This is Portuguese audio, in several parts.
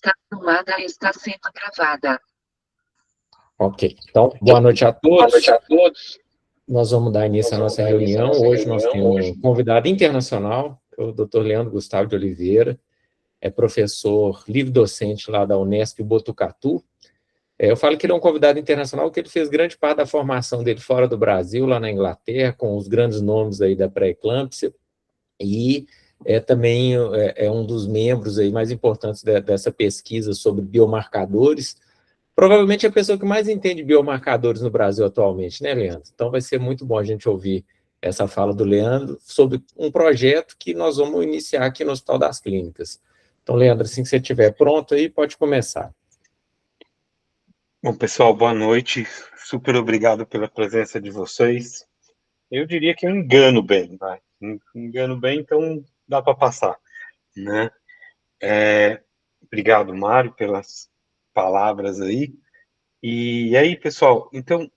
está filmada e está sendo gravada. Ok, então, boa noite a Boa todos. noite a todos. Nós vamos dar início à nossa reunião. Hoje nós temos um convidado internacional, o Dr. Leandro Gustavo de Oliveira, é professor livre-docente lá da Unesp Botucatu. Eu falo que ele é um convidado internacional porque ele fez grande parte da formação dele fora do Brasil, lá na Inglaterra, com os grandes nomes aí da pré-eclâmpsia, e também é um dos membros aí mais importantes dessa pesquisa sobre biomarcadores. Provavelmente é a pessoa que mais entende biomarcadores no Brasil atualmente, né, Leandro? Então vai ser muito bom a gente ouvir essa fala do Leandro sobre um projeto que nós vamos iniciar aqui no Hospital das Clínicas. Então, Leandro, assim que você estiver pronto aí, pode começar. Bom, pessoal, boa noite. Super obrigado pela presença de vocês. Eu diria que eu engano bem, vai. Engano bem, então dá para passar, né? Obrigado, Mário, pelas palavras aí. E aí, pessoal, então,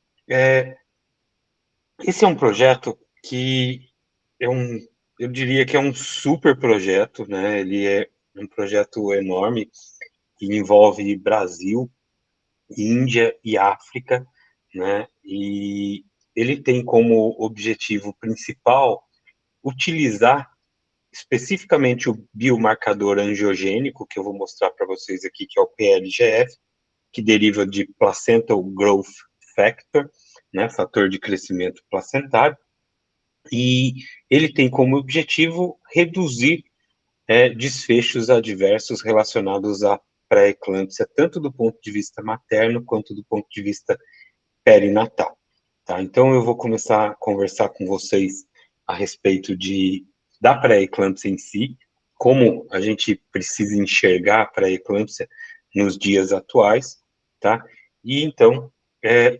esse é um projeto que eu diria que é um super projeto, né? Ele é um projeto enorme que envolve Brasil, Índia e África, né? E ele tem como objetivo principal utilizar especificamente o biomarcador angiogênico, que eu vou mostrar para vocês aqui, que é o PLGF, que deriva de Placental Growth Factor, né, fator de crescimento placentário, e ele tem como objetivo reduzir desfechos adversos relacionados à pré-eclâmpsia, tanto do ponto de vista materno quanto do ponto de vista perinatal. Tá? Então, eu vou começar a conversar com vocês a respeito da pré-eclâmpsia em si, como a gente precisa enxergar a pré-eclâmpsia nos dias atuais, tá? E, então,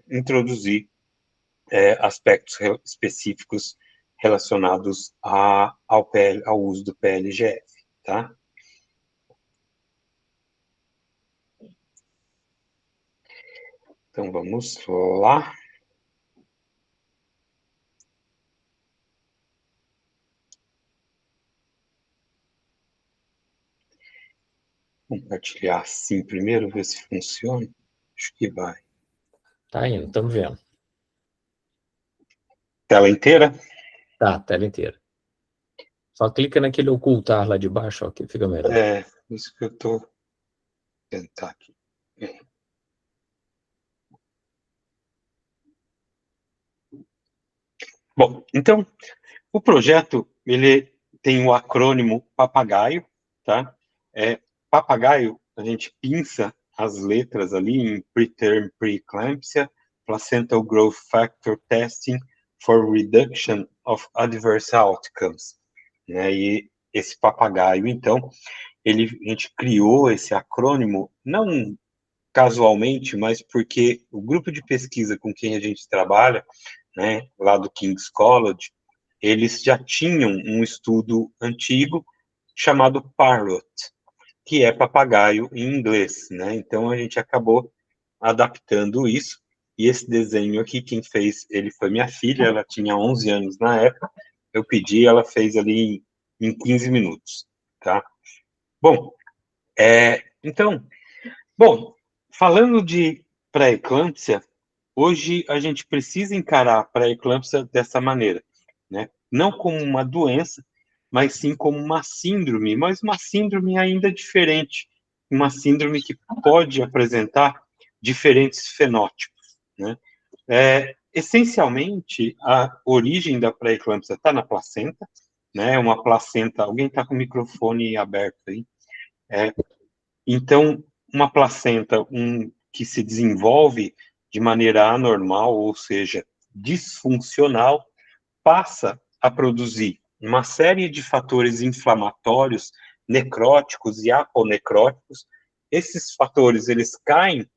introduzir aspectos específicos relacionados ao uso do PLGF, tá? Então, vamos lá. Compartilhar assim primeiro, ver se funciona. Acho que vai. Tá indo, estamos vendo. Tela inteira? Tá, tela inteira. Só clica naquele ocultar lá de baixo, ó, que fica melhor. Isso que eu estou tentar aqui. Bom, então, o projeto, ele tem o acrônimo Papagaio, tá? Papagaio, a gente pinça as letras ali em Preterm Preeclampsia, Placental Growth Factor Testing for Reduction of Adverse Outcomes, né? E esse papagaio, então, a gente criou esse acrônimo, não casualmente, mas porque o grupo de pesquisa com quem a gente trabalha, né, lá do King's College, eles já tinham um estudo antigo chamado Parrot, que é papagaio em inglês, né? Então a gente acabou adaptando isso. E esse desenho aqui, quem fez ele foi minha filha, ela tinha 11 anos na época. Eu pedi, ela fez ali em 15 minutos, tá? Bom, então, falando de pré-eclâmpsia, hoje a gente precisa encarar a pré-eclâmpsia dessa maneira, né? Não como uma doença, mas sim como uma síndrome, mas uma síndrome ainda diferente, uma síndrome que pode apresentar diferentes fenótipos, né? Essencialmente, a origem da pré-eclâmpsia está na placenta, né? Uma placenta, alguém está com o microfone aberto aí? Então, uma placenta que se desenvolve de maneira anormal, ou seja, disfuncional, passa a produzir uma série de fatores inflamatórios, necróticos e aponecróticos. Esses fatores, eles caem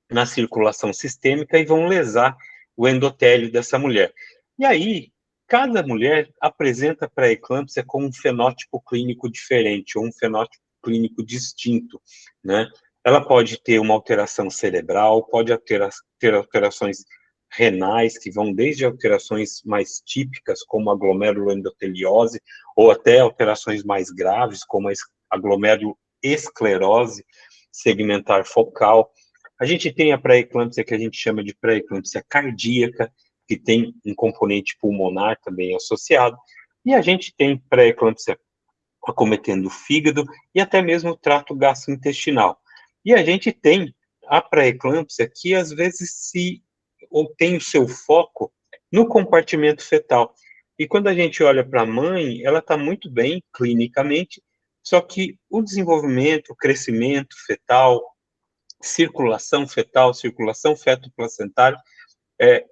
na circulação sistêmica e vão lesar o endotélio dessa mulher. E aí, cada mulher apresenta pré-eclâmpsia com um fenótipo clínico diferente, ou um fenótipo clínico distinto, né? Ela pode ter uma alteração cerebral, pode ter alterações renais, que vão desde alterações mais típicas, como a glomeruloendoteliose, ou até alterações mais graves, como a esclerose segmentar focal. A gente tem a pré-eclâmpsia, que a gente chama de pré-eclâmpsia cardíaca, que tem um componente pulmonar também associado, e a gente tem pré-eclâmpsia acometendo o fígado e até mesmo o trato gastrointestinal. E a gente tem a pré-eclâmpsia que às vezes ou tem o seu foco no compartimento fetal. E quando a gente olha para a mãe, ela está muito bem clinicamente, só que o desenvolvimento, o crescimento fetal, circulação feto-placentária,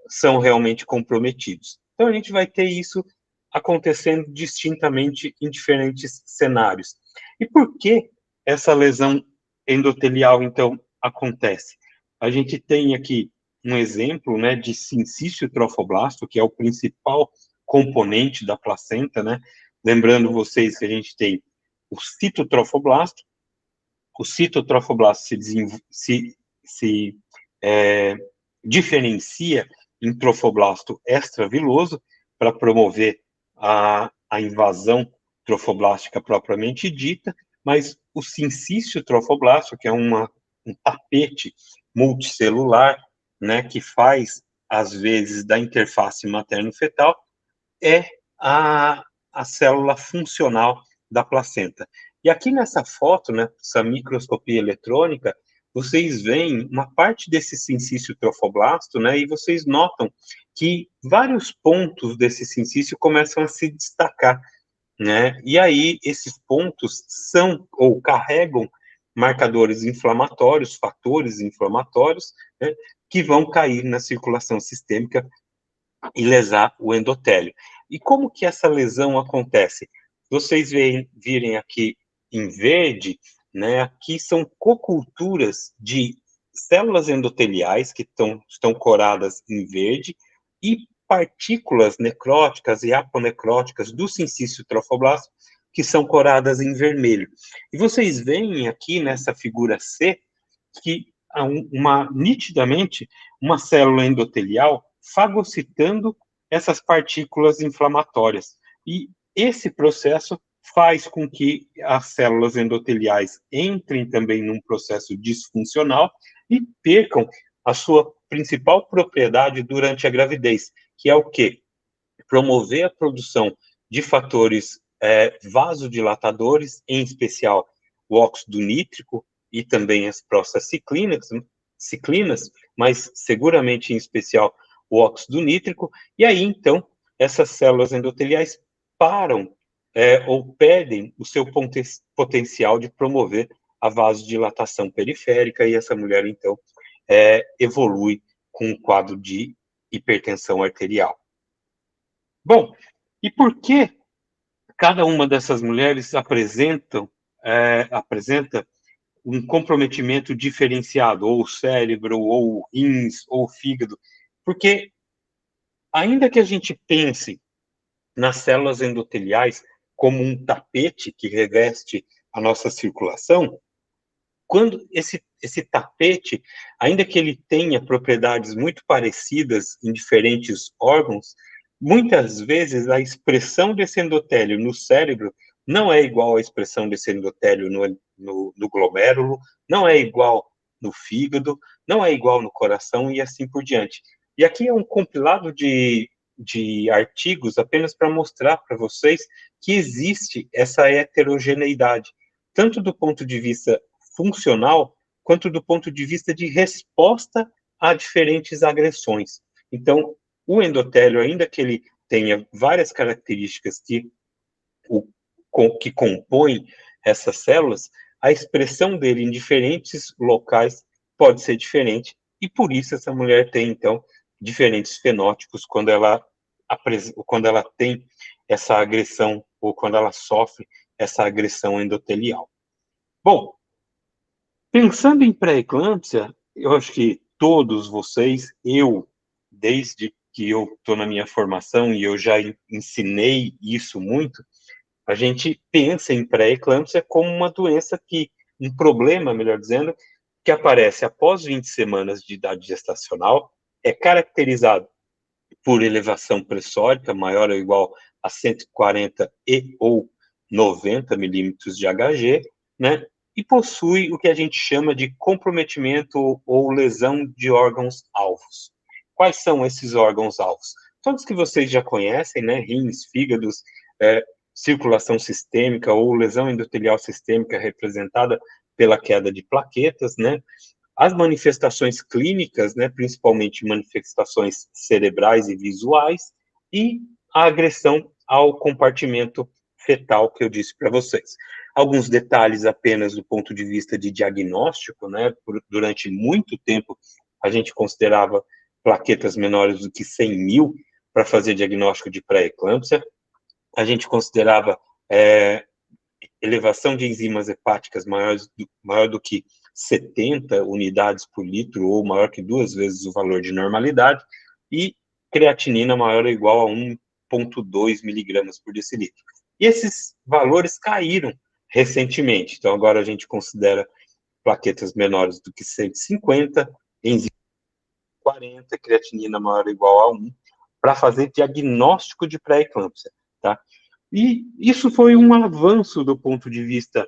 são realmente comprometidos. Então, a gente vai ter isso acontecendo distintamente em diferentes cenários. E por que essa lesão endotelial, então, acontece? A gente tem aqui um exemplo, né, de sincício trofoblasto, que é o principal componente da placenta, né? Lembrando vocês que a gente tem o citotrofoblasto. O citotrofoblasto se diferencia em trofoblasto extraviloso para promover a invasão trofoblástica propriamente dita, mas o sincício trofoblasto, que é um tapete multicelular, né, que faz, às vezes, da interface materno-fetal, é a célula funcional da placenta. E aqui nessa foto, né, essa microscopia eletrônica, vocês veem uma parte desse sincício trofoblasto, né, e vocês notam que vários pontos desse sincício começam a se destacar, né, e aí esses pontos são, ou carregam, marcadores inflamatórios, fatores inflamatórios, né, que vão cair na circulação sistêmica e lesar o endotélio. E como que essa lesão acontece? Vocês virem aqui em verde, né, aqui são coculturas de células endoteliais que estão coradas em verde e partículas necróticas e aponecróticas do sincício trofoblasto que são coradas em vermelho. E vocês veem aqui nessa figura C que há nitidamente uma célula endotelial fagocitando essas partículas inflamatórias. E esse processo faz com que as células endoteliais entrem também num processo disfuncional e percam a sua principal propriedade durante a gravidez, que é o quê? Promover a produção de fatores vasodilatadores, em especial o óxido nítrico e também as prostaciclinas, mas seguramente em especial o óxido nítrico, e aí então essas células endoteliais param ou perdem o seu potencial de promover a vasodilatação periférica, e essa mulher então evolui com um quadro de hipertensão arterial. Bom, e por que cada uma dessas mulheres apresenta um comprometimento diferenciado, ou o cérebro, ou o rins, ou o fígado? Porque, ainda que a gente pense nas células endoteliais como um tapete que reveste a nossa circulação, quando esse tapete, ainda que ele tenha propriedades muito parecidas em diferentes órgãos, muitas vezes a expressão desse endotélio no cérebro não é igual à expressão desse endotélio no glomérulo, não é igual no fígado, não é igual no coração e assim por diante. E aqui é um compilado de artigos apenas para mostrar para vocês que existe essa heterogeneidade, tanto do ponto de vista funcional, quanto do ponto de vista de resposta a diferentes agressões. Então, o endotélio, ainda que ele tenha várias características que compõem essas células, a expressão dele em diferentes locais pode ser diferente, e por isso essa mulher tem, então, diferentes fenótipos quando ela tem essa agressão, ou quando ela sofre essa agressão endotelial. Bom, pensando em pré-eclâmpsia, eu acho que todos vocês, desde que eu estou na minha formação, e eu já ensinei isso muito, a gente pensa em pré-eclâmpsia como uma doença um problema, melhor dizendo, que aparece após 20 semanas de idade gestacional, é caracterizado por elevação pressórica maior ou igual a 140 ou 90 milímetros de Hg, né? e possui o que a gente chama de comprometimento ou lesão de órgãos-alvos. Quais são esses órgãos-alvos? Todos que vocês já conhecem, né? Rins, fígados, circulação sistêmica ou lesão endotelial sistêmica representada pela queda de plaquetas, né? As manifestações clínicas, né? Principalmente manifestações cerebrais e visuais, e a agressão ao compartimento fetal que eu disse para vocês. Alguns detalhes apenas do ponto de vista de diagnóstico, né? Durante muito tempo, a gente considerava plaquetas menores do que 100 mil para fazer diagnóstico de pré-eclâmpsia. A gente considerava elevação de enzimas hepáticas maior do que 70 unidades por litro, ou maior que 2 vezes o valor de normalidade, e creatinina maior ou igual a 1,2 miligramas por decilitro. E esses valores caíram recentemente, então agora a gente considera plaquetas menores do que 150, enzima 40, creatinina maior ou igual a 1, para fazer diagnóstico de pré-eclâmpsia, tá? E isso foi um avanço do ponto de vista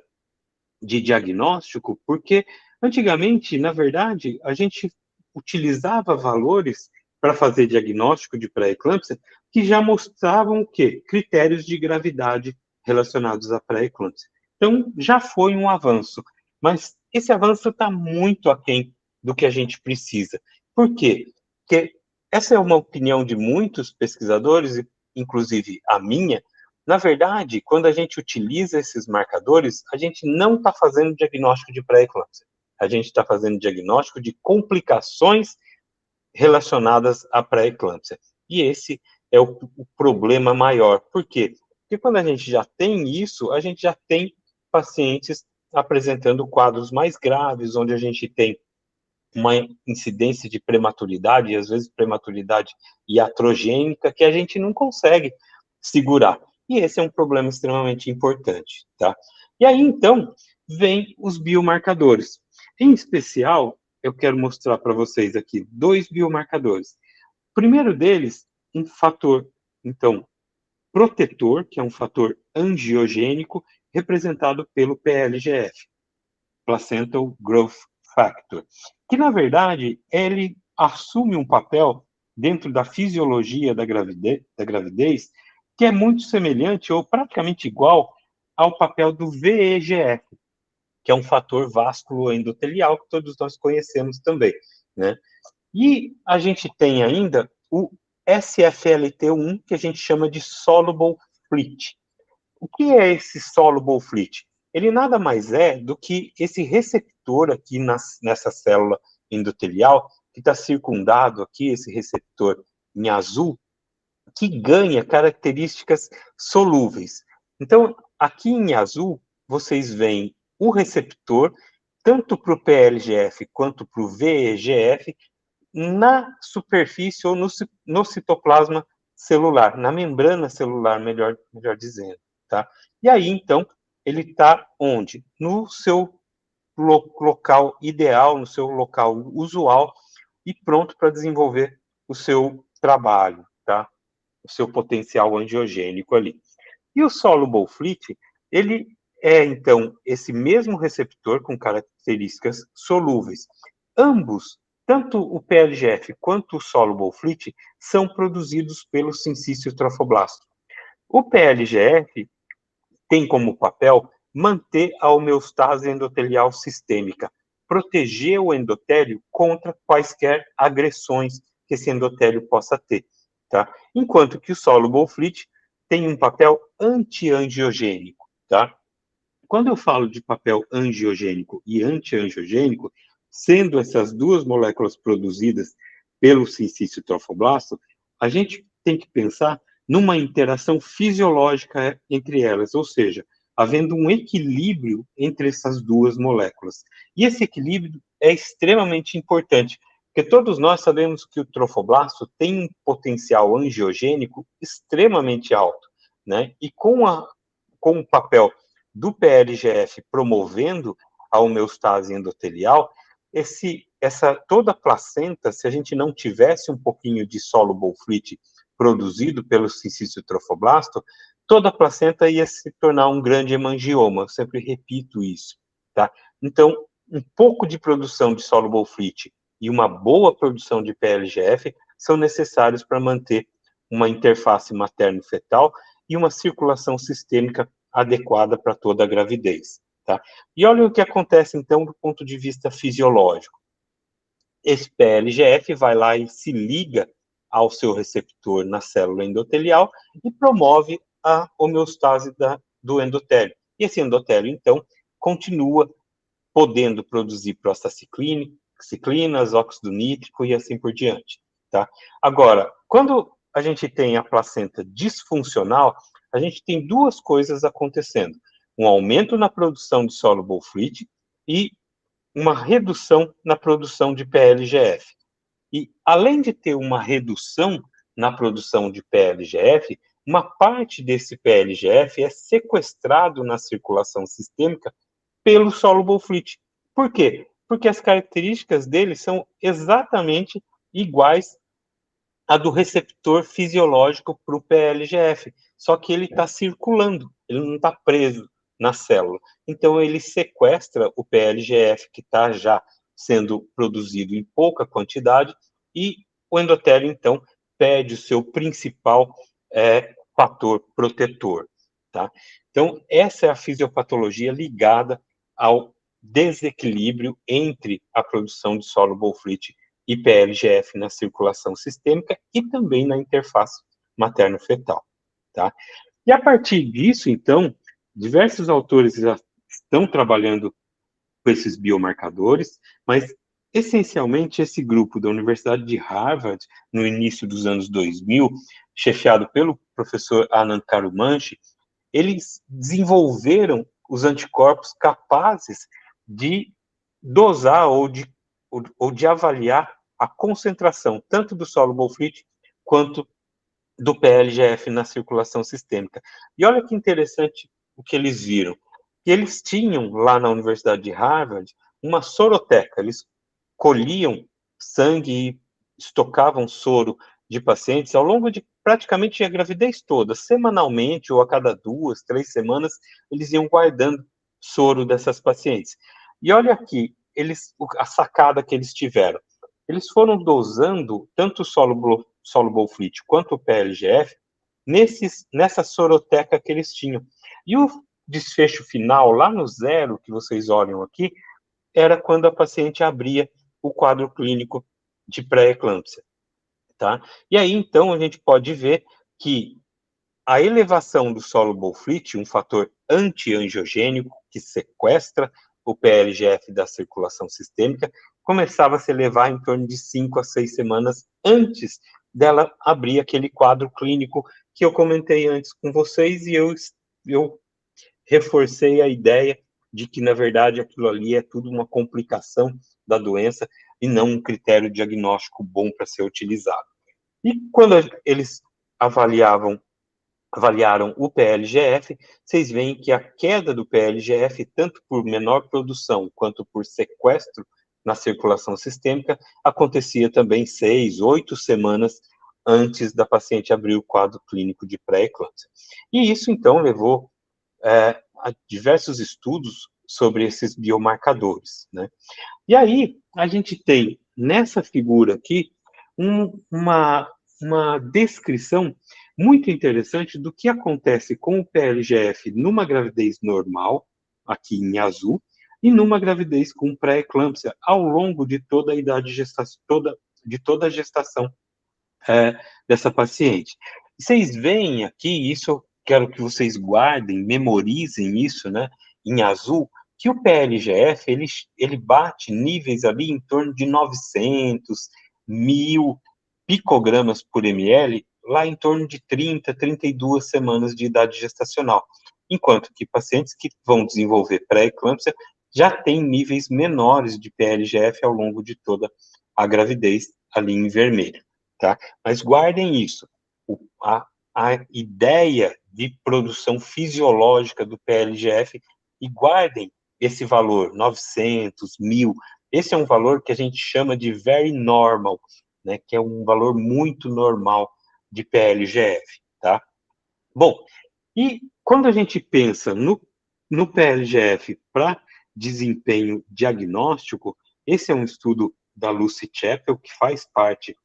de diagnóstico, porque antigamente, na verdade, a gente utilizava valores para fazer diagnóstico de pré-eclâmpsia que já mostravam o quê? Critérios de gravidade relacionados à pré-eclâmpsia. Então, já foi um avanço, mas esse avanço está muito aquém do que a gente precisa. Por quê? Porque essa é uma opinião de muitos pesquisadores, inclusive a minha. Na verdade, quando a gente utiliza esses marcadores, a gente não está fazendo diagnóstico de pré-eclâmpsia. A gente está fazendo diagnóstico de complicações relacionadas à pré-eclâmpsia. E esse é o problema maior. Por quê? Porque quando a gente já tem isso, a gente já tem pacientes apresentando quadros mais graves, onde a gente tem uma incidência de prematuridade, e às vezes prematuridade iatrogênica, que a gente não consegue segurar. E esse é um problema extremamente importante, tá? E aí, então, vem os biomarcadores. Em especial, eu quero mostrar para vocês aqui 2 biomarcadores. O primeiro deles, um fator, então, protetor, que é um fator angiogênico, representado pelo PLGF, Placental Growth Factor, que, na verdade, ele assume um papel dentro da fisiologia da gravidez que é muito semelhante ou praticamente igual ao papel do VEGF, que é um fator vasculoendotelial que todos nós conhecemos também, né? E a gente tem ainda o SFLT1, que a gente chama de soluble FLT. O que é esse soluble FLT? Ele nada mais é do que esse receptor aqui nessa célula endotelial, que está circundado aqui, esse receptor em azul, que ganha características solúveis. Então, aqui em azul, vocês veem o receptor, tanto para o PLGF quanto para o VEGF, na superfície ou no citoplasma celular, na membrana celular, melhor dizendo, tá? E aí, então, ele está onde? No seu local ideal, no seu local usual e pronto para desenvolver o seu trabalho, tá? O seu potencial angiogênico ali. E o soluble FLT, ele é, então, esse mesmo receptor com características solúveis. Ambos, tanto o PLGF quanto o soluble FLT, são produzidos pelo sincício trofoblasto. O PLGF tem como papel manter a homeostase endotelial sistêmica, proteger o endotélio contra quaisquer agressões que esse endotélio possa ter, tá? Enquanto que o soluble FLT tem um papel anti-angiogênico, tá? Quando eu falo de papel angiogênico e anti-angiogênico, sendo essas duas moléculas produzidas pelo sincício trofoblasto, a gente tem que pensar numa interação fisiológica entre elas, ou seja, havendo um equilíbrio entre essas duas moléculas. E esse equilíbrio é extremamente importante, porque todos nós sabemos que o trofoblasto tem um potencial angiogênico extremamente alto, né? E com o papel do PLGF promovendo a homeostase endotelial, toda a placenta, se a gente não tivesse um pouquinho de soluble FLT produzido pelo sincício trofoblasto, toda a placenta ia se tornar um grande hemangioma. Eu sempre repito isso, tá? Então, um pouco de produção de soluble fluid e uma boa produção de PLGF são necessários para manter uma interface materno-fetal e uma circulação sistêmica adequada para toda a gravidez, tá? E olha o que acontece, então, do ponto de vista fisiológico. Esse PLGF vai lá e se liga ao seu receptor na célula endotelial e promove a homeostase do endotélio. E esse endotélio, então, continua podendo produzir prostaciclinas, óxido nítrico e assim por diante, tá? Agora, quando a gente tem a placenta disfuncional, a gente tem duas coisas acontecendo: um aumento na produção de soluble fluid e uma redução na produção de PLGF. E, além de ter uma redução na produção de PLGF, uma parte desse PLGF é sequestrado na circulação sistêmica pelo soluble fluid. Por quê? Porque as características dele são exatamente iguais à do receptor fisiológico para o PLGF, só que ele está circulando, ele não está preso na célula. Então, ele sequestra o PLGF, que está já sendo produzido em pouca quantidade, e o endotélio, então, perde o seu principal fator protetor, tá? Então, essa é a fisiopatologia ligada ao desequilíbrio entre a produção de soluble fluid e PLGF na circulação sistêmica e também na interface materno-fetal, tá? E a partir disso, então, diversos autores já estão trabalhando com esses biomarcadores, mas essencialmente esse grupo da Universidade de Harvard, no início dos anos 2000, chefiado pelo professor Anand Karumanchi, eles desenvolveram os anticorpos capazes de dosar ou de avaliar a concentração tanto do soluble fluid quanto do PLGF na circulação sistêmica. E olha que interessante o que eles viram. Eles tinham lá na Universidade de Harvard uma soroteca, eles colhiam sangue e estocavam soro de pacientes ao longo de praticamente a gravidez toda, semanalmente ou a cada 2, 3 semanas, eles iam guardando soro dessas pacientes. E olha aqui, a sacada que eles tiveram. Eles foram dosando tanto o soluble fluid quanto o PLGF nessa soroteca que eles tinham. E o desfecho final, lá no zero, que vocês olham aqui, era quando a paciente abria o quadro clínico de pré-eclâmpsia, tá? E aí, então, a gente pode ver que a elevação do soluble fluid, um fator antiangiogênico que sequestra o PLGF da circulação sistêmica, começava a se elevar em torno de 5 a 6 semanas antes dela abrir aquele quadro clínico que eu comentei antes com vocês, e eu reforcei a ideia de que, na verdade, aquilo ali é tudo uma complicação da doença e não um critério diagnóstico bom para ser utilizado. E quando eles avaliaram o PLGF, vocês veem que a queda do PLGF, tanto por menor produção quanto por sequestro na circulação sistêmica, acontecia também 6, 8 semanas antes da paciente abrir o quadro clínico de pré-eclâmpsia. E isso, então, levou a diversos estudos sobre esses biomarcadores, né? E aí, a gente tem, nessa figura aqui, uma descrição muito interessante do que acontece com o PLGF numa gravidez normal, aqui em azul, e numa gravidez com pré-eclâmpsia, ao longo de toda a idade de toda a gestação dessa paciente. Vocês veem aqui, isso eu quero que vocês guardem, memorizem isso, né, em azul, que o PLGF, ele bate níveis ali em torno de 900, 1000 picogramas por ml, lá em torno de 30, 32 semanas de idade gestacional. Enquanto que pacientes que vão desenvolver pré-eclâmpsia já têm níveis menores de PLGF ao longo de toda a gravidez, ali em vermelho, tá? Mas guardem isso. A ideia de produção fisiológica do PLGF, e guardem esse valor, 900, 1000, esse é um valor que a gente chama de very normal, né, que é um valor muito normal de PLGF, tá? Bom, e quando a gente pensa no PLGF para desempenho diagnóstico, esse é um estudo da Lucy Chappell, que faz parte...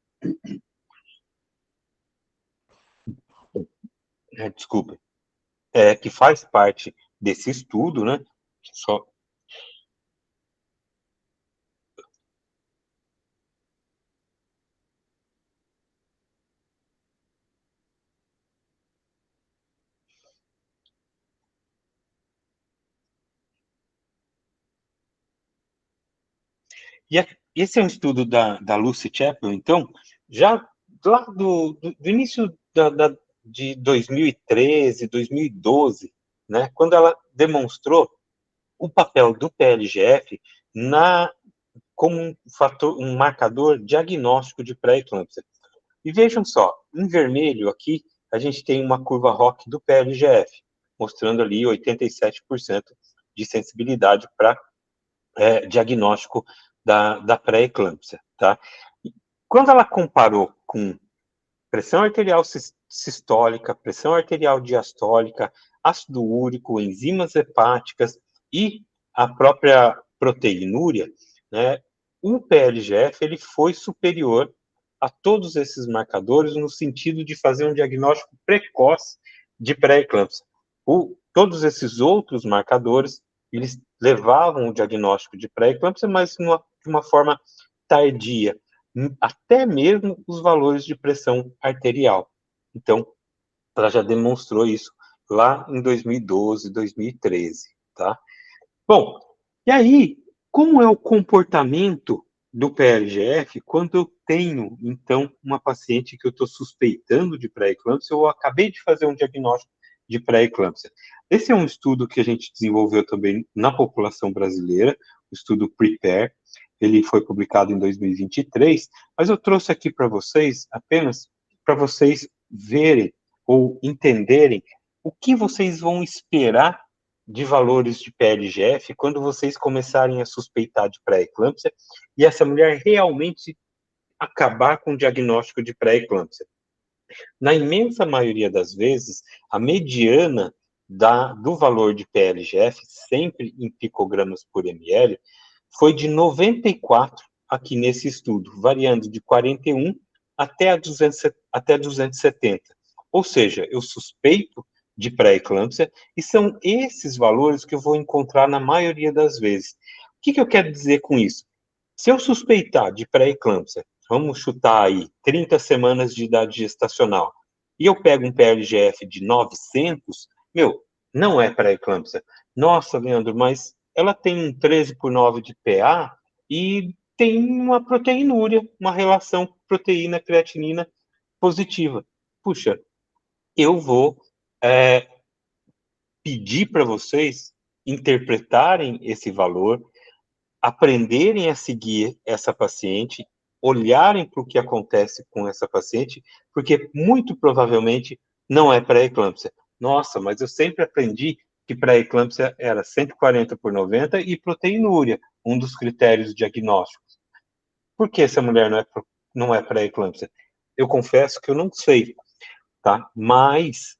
desculpa. Que faz parte desse estudo, né? Só... E esse é um estudo da Lucy Chappell, então, já lá do início de 2013, 2012, né, quando ela demonstrou o papel do PLGF como um marcador diagnóstico de pré-eclâmpsia. E vejam só, em vermelho aqui, a gente tem uma curva ROC do PLGF, mostrando ali 87% de sensibilidade para diagnóstico da pré-eclâmpsia, tá? Quando ela comparou com pressão arterial sistólica, pressão arterial diastólica, ácido úrico, enzimas hepáticas e a própria proteinúria, né, o PLGF ele foi superior a todos esses marcadores no sentido de fazer um diagnóstico precoce de pré-eclâmpsia. Todos esses outros marcadores, eles levavam o diagnóstico de pré-eclâmpsia, mas de uma forma tardia, até mesmo os valores de pressão arterial. Então, ela já demonstrou isso lá em 2012, 2013, tá? Bom, e aí, como é o comportamento do PLGF quando eu tenho, então, uma paciente que eu estou suspeitando de pré-eclâmpsia ou acabei de fazer um diagnóstico de pré-eclâmpsia? Esse é um estudo que a gente desenvolveu também na população brasileira, o estudo PREPARE. Ele foi publicado em 2023, mas eu trouxe aqui para vocês, apenas para vocês verem ou entenderem o que vocês vão esperar de valores de PLGF quando vocês começarem a suspeitar de pré-eclâmpsia e essa mulher realmente acabar com o diagnóstico de pré-eclâmpsia. Na imensa maioria das vezes, a mediana do valor de PLGF, sempre em picogramas por ml, foi de 94 aqui nesse estudo, variando de 41 até 270. Ou seja, eu suspeito de pré-eclâmpsia e são esses valores que eu vou encontrar na maioria das vezes. O que eu quero dizer com isso? Se eu suspeitar de pré-eclâmpsia, vamos chutar aí 30 semanas de idade gestacional, e eu pego um PLGF de 900, não é pré-eclâmpsia. Nossa, Leandro, mas ela tem um 13/9 de PA e tem uma proteinúria, uma relação proteína-creatinina positiva. Puxa, eu vou pedir para vocês interpretarem esse valor, aprenderem a seguir essa paciente, olharem para o que acontece com essa paciente, porque muito provavelmente não é pré-eclâmpsia. Nossa, mas eu sempre aprendi que pré-eclâmpsia era 140/90 e proteinúria, um dos critérios diagnósticos. Por que essa mulher não é pré-eclâmpsia? Eu confesso que eu não sei, tá? Mas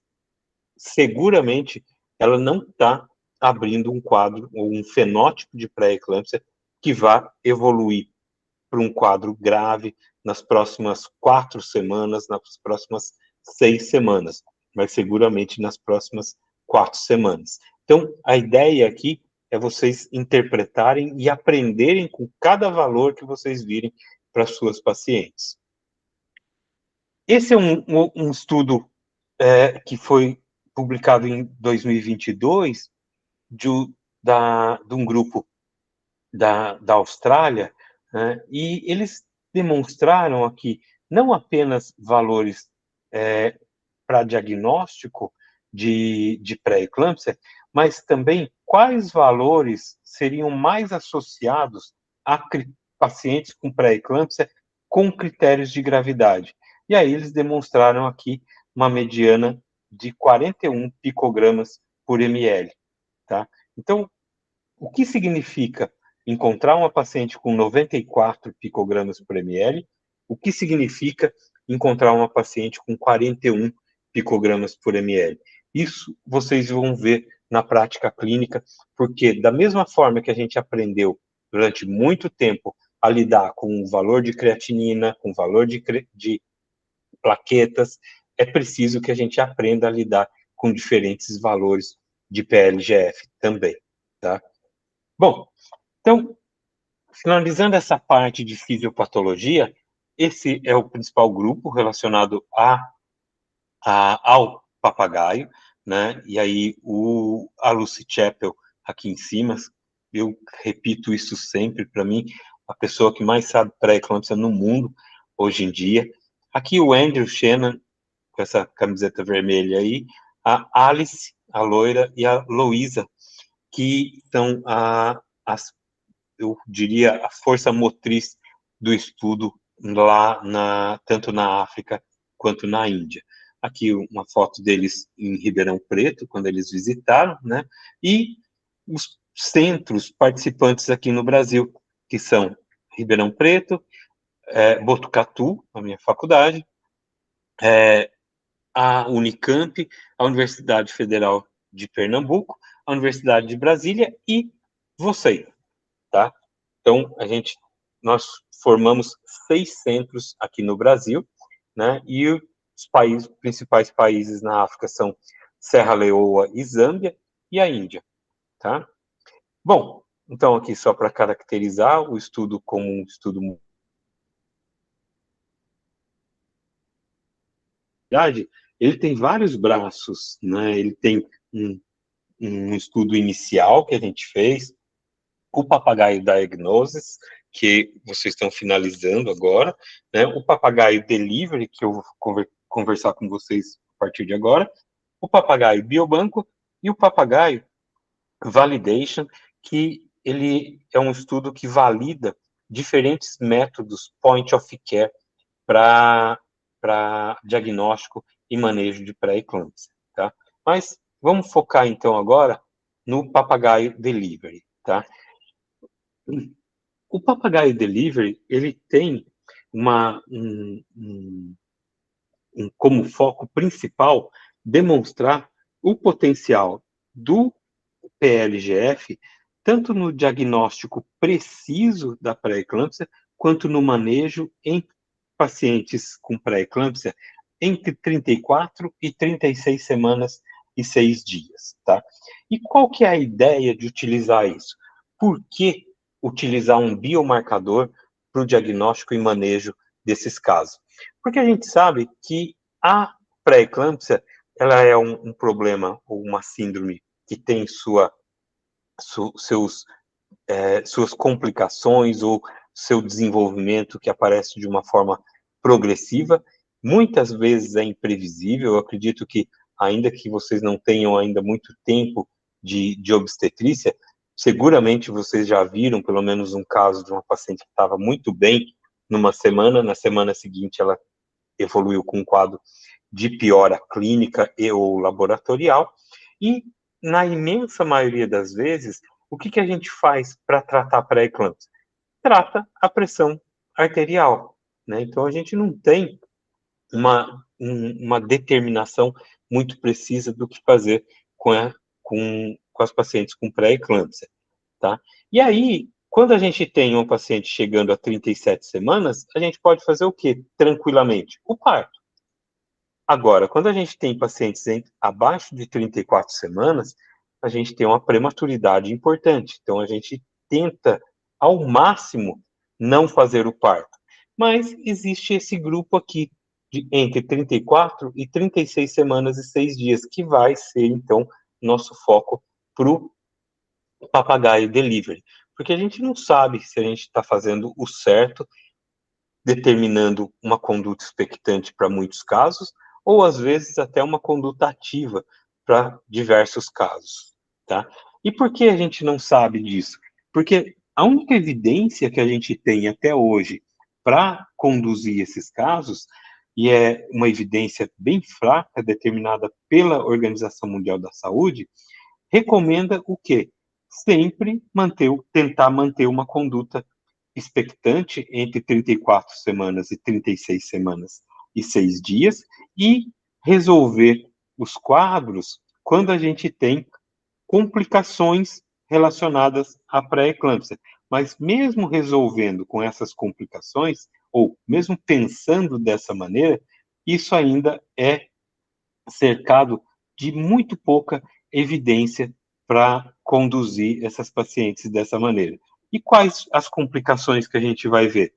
seguramente ela não está abrindo um quadro ou um fenótipo de pré-eclâmpsia que vá evoluir para um quadro grave nas próximas 4 semanas, nas próximas 6 semanas, mas seguramente nas próximas 4 semanas. Então, a ideia aqui é vocês interpretarem e aprenderem com cada valor que vocês virem para suas pacientes. Esse é um estudo que foi publicado em 2022 de um grupo da Austrália, né, e eles demonstraram aqui não apenas valores para diagnóstico de pré-eclâmpsia, mas também quais valores seriam mais associados a pacientes com pré-eclâmpsia com critérios de gravidade. E aí eles demonstraram aqui uma mediana de 41 picogramas por ml, tá? Então, o que significa encontrar uma paciente com 94 picogramas por ml? O que significa encontrar uma paciente com 41 picogramas por ml? Isso vocês vão ver na prática clínica, porque da mesma forma que a gente aprendeu durante muito tempo a lidar com o valor de creatinina, com o valor de plaquetas, é preciso que a gente aprenda a lidar com diferentes valores de PLGF também, tá? Bom, então, finalizando essa parte de fisiopatologia, esse é o principal grupo relacionado ao papagaio, né? E aí a Lucy Chappell aqui em cima, eu repito isso sempre, para mim, a pessoa que mais sabe pré-eclâmpsia no mundo hoje em dia. Aqui o Andrew Shannon, com essa camiseta vermelha aí, a Alice, a loira, e a Louisa, que são eu diria, a força motriz do estudo lá tanto na África quanto na Índia. Aqui uma foto deles em Ribeirão Preto, quando eles visitaram, né? E os centros participantes aqui no Brasil, que são Ribeirão Preto, Botucatu, a minha faculdade, a Unicamp, a Universidade Federal de Pernambuco, a Universidade de Brasília e vocês, tá? Então, nós formamos 6 centros aqui no Brasil, né? E os principais países na África são Serra Leoa e Zâmbia e a Índia, tá? Bom, então aqui só para caracterizar o estudo como um estudo ele tem vários braços, né? Ele tem um estudo inicial que a gente fez, o papagaio diagnosis, que vocês estão finalizando agora, né? O papagaio delivery, que eu vou conversar com vocês a partir de agora, o papagaio biobanco e o papagaio validation, que ele é um estudo que valida diferentes métodos point of care para diagnóstico e manejo de pré-eclâmpsia, tá? Mas vamos focar então agora no papagaio delivery, tá? O papagaio delivery, ele tem como foco principal demonstrar o potencial do PLGF, tanto no diagnóstico preciso da pré-eclâmpsia, quanto no manejo em pacientes com pré-eclâmpsia entre 34 e 36 semanas e 6 dias, tá? E qual que é a ideia de utilizar isso? Por que utilizar um biomarcador para o diagnóstico e manejo desses casos? Porque a gente sabe que a pré-eclâmpsia, ela é um problema ou uma síndrome que tem suas complicações ou seu desenvolvimento que aparece de uma forma progressiva, muitas vezes é imprevisível. Eu acredito que, ainda que vocês não tenham ainda muito tempo de obstetrícia, seguramente vocês já viram pelo menos um caso de uma paciente que estava muito bem numa semana, na semana seguinte ela evoluiu com um quadro de piora clínica e ou laboratorial, e na imensa maioria das vezes, o que a gente faz para tratar a pré-eclâmpsia? Trata a pressão arterial, né? Então, a gente não tem uma determinação muito precisa do que fazer com as pacientes com pré-eclâmpsia, tá? E aí, quando a gente tem um paciente chegando a 37 semanas, a gente pode fazer o quê? Tranquilamente? O parto. Agora, quando a gente tem pacientes abaixo de 34 semanas, a gente tem uma prematuridade importante. Então, a gente tenta, ao máximo, não fazer o parto. Mas existe esse grupo aqui, entre 34 e 36 semanas e 6 dias, que vai ser, então, nosso foco para o papagaio delivery. Porque a gente não sabe se a gente está fazendo o certo, determinando uma conduta expectante para muitos casos, ou às vezes até uma conduta ativa para diversos casos, tá? E por que a gente não sabe disso? Porque a única evidência que a gente tem até hoje para conduzir esses casos, e é uma evidência bem fraca, determinada pela Organização Mundial da Saúde, recomenda o quê? Sempre tentar manter uma conduta expectante entre 34 semanas e 36 semanas e 6 dias, e resolver os quadros quando a gente tem complicações relacionadas à pré-eclâmpsia. Mas mesmo resolvendo com essas complicações, ou mesmo pensando dessa maneira, isso ainda é cercado de muito pouca evidência para conduzir essas pacientes dessa maneira. E quais as complicações que a gente vai ver?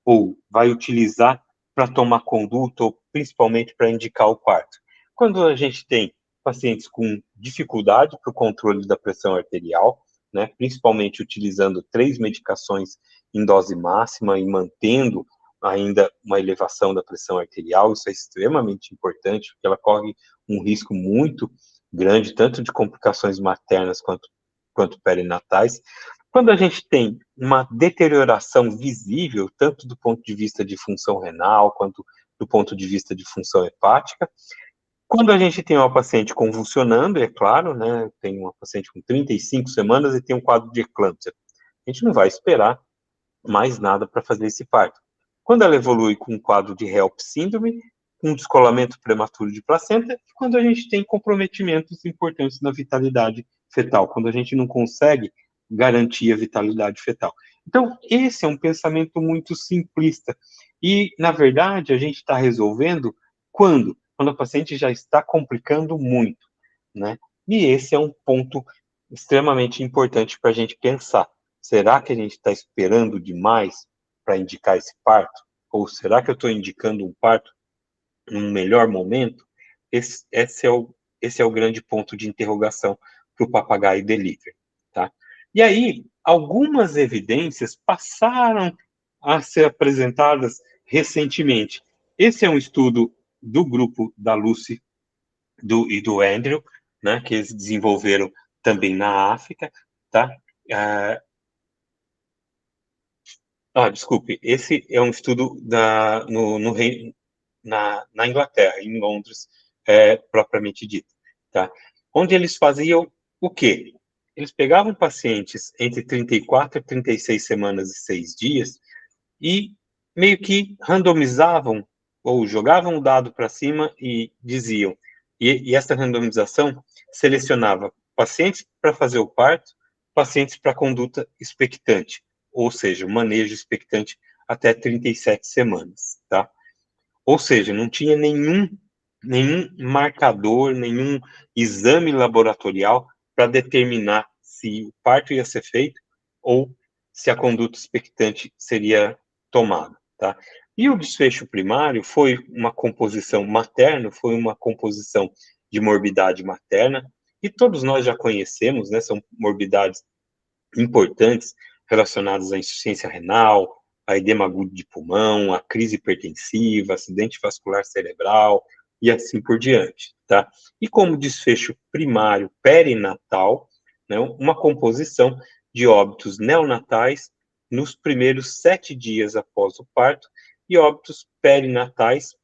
Ou vai utilizar para tomar conduta, ou principalmente para indicar o parto? Quando a gente tem pacientes com dificuldade para o controle da pressão arterial, né, principalmente utilizando 3 medicações em dose máxima e mantendo ainda uma elevação da pressão arterial, isso é extremamente importante, porque ela corre um risco muito grande, tanto de complicações maternas quanto perinatais. Quando a gente tem uma deterioração visível, tanto do ponto de vista de função renal, quanto do ponto de vista de função hepática, quando a gente tem uma paciente convulsionando, é claro, né, tem uma paciente com 35 semanas e tem um quadro de eclâmpsia, a gente não vai esperar mais nada para fazer esse parto. Quando ela evolui com um quadro de HELP síndrome, um descolamento prematuro de placenta, e quando a gente tem comprometimentos importantes na vitalidade fetal, quando a gente não consegue garantir a vitalidade fetal. Então, esse é um pensamento muito simplista. E, na verdade, a gente está resolvendo quando? Quando a paciente já está complicando muito, né? E esse é um ponto extremamente importante para a gente pensar. Será que a gente está esperando demais para indicar esse parto? Ou será que eu estou indicando um parto num melhor momento? Esse é o grande ponto de interrogação para o papagaio delivery, tá? E aí, algumas evidências passaram a ser apresentadas recentemente. Esse é um estudo do grupo da Lucy e do Andrew, né, que eles desenvolveram também na África, tá? Desculpe, esse é um estudo na Inglaterra, em Londres, propriamente dito, tá? Onde eles faziam o quê? Eles pegavam pacientes entre 34 e 36 semanas e 6 dias e meio que randomizavam ou jogavam o dado para cima e diziam, e essa randomização selecionava pacientes para fazer o parto, pacientes para conduta expectante, ou seja, manejo expectante até 37 semanas, tá? Ou seja, não tinha nenhum marcador, nenhum exame laboratorial para determinar se o parto ia ser feito ou se a conduta expectante seria tomada, tá? E o desfecho primário foi uma composição materna, foi uma composição de morbidade materna, e todos nós já conhecemos, né? São morbidades importantes relacionadas à insuficiência renal, a edema agudo de pulmão, a crise hipertensiva, acidente vascular cerebral e assim por diante, tá? E como desfecho primário perinatal, né, uma composição de óbitos neonatais nos primeiros 7 dias após o parto e óbitos perinatais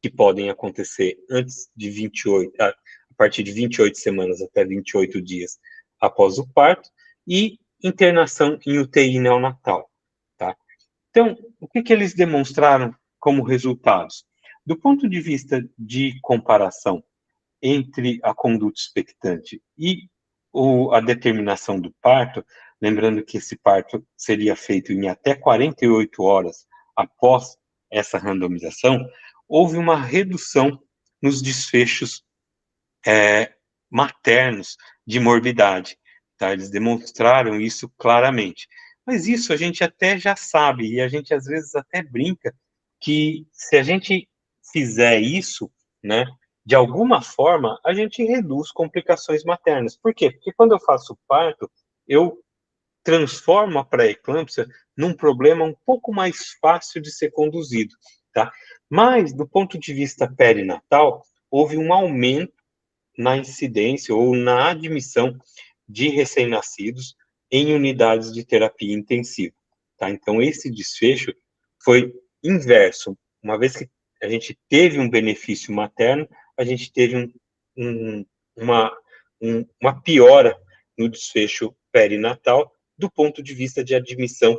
que podem acontecer antes de 28, a partir de 28 semanas até 28 dias após o parto, e internação em UTI neonatal, tá? Então, o que eles demonstraram como resultados? Do ponto de vista de comparação entre a conduta expectante e a determinação do parto, lembrando que esse parto seria feito em até 48 horas após essa randomização, houve uma redução nos desfechos maternos de morbidade, tá? Eles demonstraram isso claramente. Mas isso a gente até já sabe, e a gente às vezes até brinca, que se a gente fizer isso, né, de alguma forma, a gente reduz complicações maternas. Por quê? Porque quando eu faço parto, eu transformo a pré-eclâmpsia num problema um pouco mais fácil de ser conduzido, tá? Mas, do ponto de vista perinatal, houve um aumento na incidência ou na admissão de recém-nascidos em unidades de terapia intensiva, tá? Então, esse desfecho foi inverso. Uma vez que a gente teve um benefício materno, a gente teve uma piora no desfecho perinatal do ponto de vista de admissão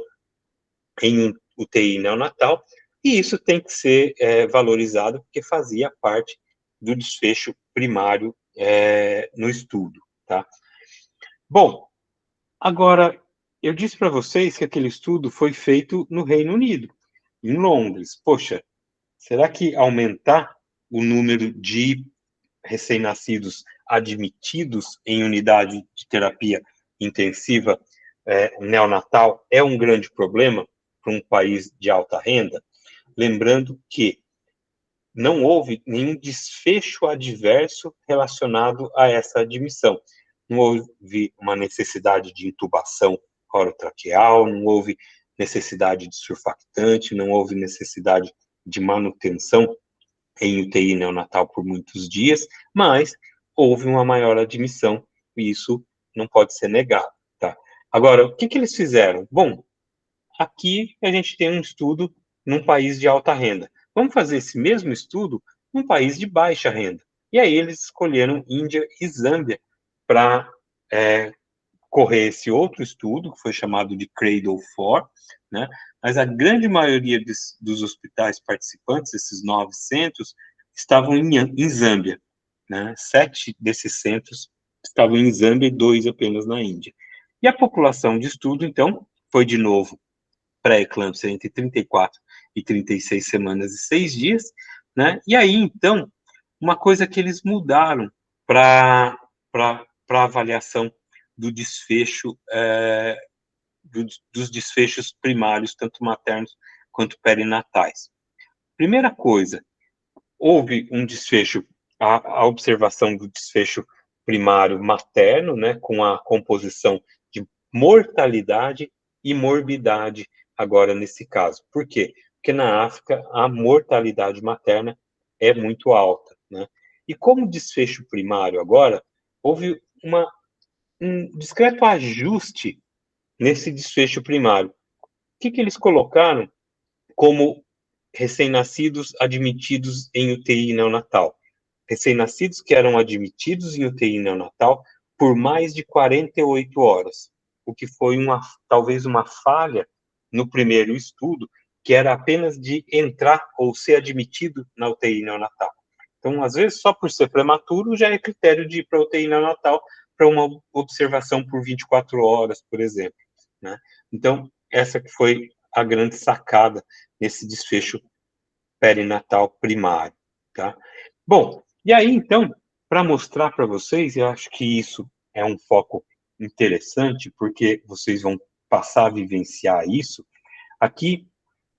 em UTI neonatal, e isso tem que ser valorizado porque fazia parte do desfecho primário no estudo, tá? Bom, agora, eu disse para vocês que aquele estudo foi feito no Reino Unido, em Londres. Poxa, será que aumentar o número de recém-nascidos admitidos em unidade de terapia intensiva neonatal é um grande problema para um país de alta renda? Lembrando que não houve nenhum desfecho adverso relacionado a essa admissão. Não houve uma necessidade de intubação orotraqueal, não houve necessidade de surfactante, não houve necessidade de manutenção em UTI neonatal por muitos dias, mas houve uma maior admissão, e isso não pode ser negado, tá? Agora, o que eles fizeram? Bom, aqui a gente tem um estudo num país de alta renda. Vamos fazer esse mesmo estudo num país de baixa renda. E aí eles escolheram Índia e Zâmbia para correr esse outro estudo, que foi chamado de Cradle-4, né? Mas a grande maioria dos hospitais participantes, esses 9 centros, estavam em Zâmbia, né? 7 desses centros estavam em Zâmbia e 2 apenas na Índia. E a população de estudo, então, foi de novo pré-eclâmpsia entre 34 e 36 semanas e 6 dias, né? E aí, então, uma coisa que eles mudaram para avaliação do desfecho, dos desfechos primários, tanto maternos quanto perinatais. Primeira coisa, houve um desfecho, a observação do desfecho primário materno, né, com a composição de mortalidade e morbidade, agora nesse caso. Por quê? Porque na África a mortalidade materna é muito alta, né? E como desfecho primário agora, houve um discreto ajuste nesse desfecho primário. O que eles colocaram como recém-nascidos admitidos em UTI neonatal? Recém-nascidos que eram admitidos em UTI neonatal por mais de 48 horas, o que foi talvez uma falha no primeiro estudo, que era apenas de entrar ou ser admitido na UTI neonatal. Então, às vezes, só por ser prematuro, já é critério de ir para a UTI neonatal para uma observação por 24 horas, por exemplo, né? Então, essa que foi a grande sacada nesse desfecho perinatal primário, tá? Bom, e aí, então, para mostrar para vocês, eu acho que isso é um foco interessante, porque vocês vão passar a vivenciar isso, aqui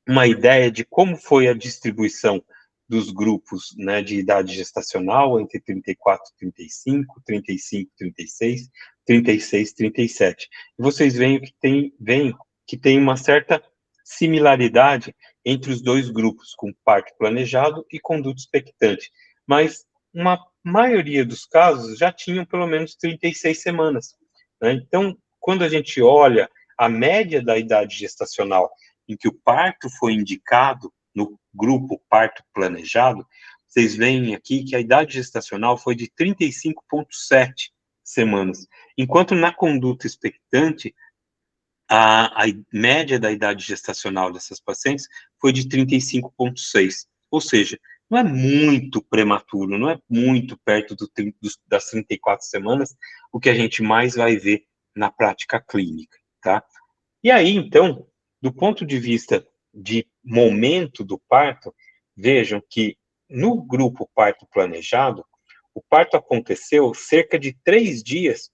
uma ideia de como foi a distribuição dos grupos, né, de idade gestacional entre 34 e 35, 35 e 36, 36 e 37. E vocês veem que tem uma certa similaridade entre os dois grupos, com parto planejado e conduta expectante. Mas uma maioria dos casos já tinham pelo menos 36 semanas, né? Então, quando a gente olha a média da idade gestacional em que o parto foi indicado no grupo parto planejado, vocês veem aqui que a idade gestacional foi de 35,7 semanas, enquanto na conduta expectante, a média da idade gestacional dessas pacientes foi de 35,6, ou seja, não é muito prematuro, não é muito perto das 34 semanas, o que a gente mais vai ver na prática clínica, tá? E aí, então, do ponto de vista de momento do parto, vejam que no grupo parto planejado, o parto aconteceu cerca de 3 dias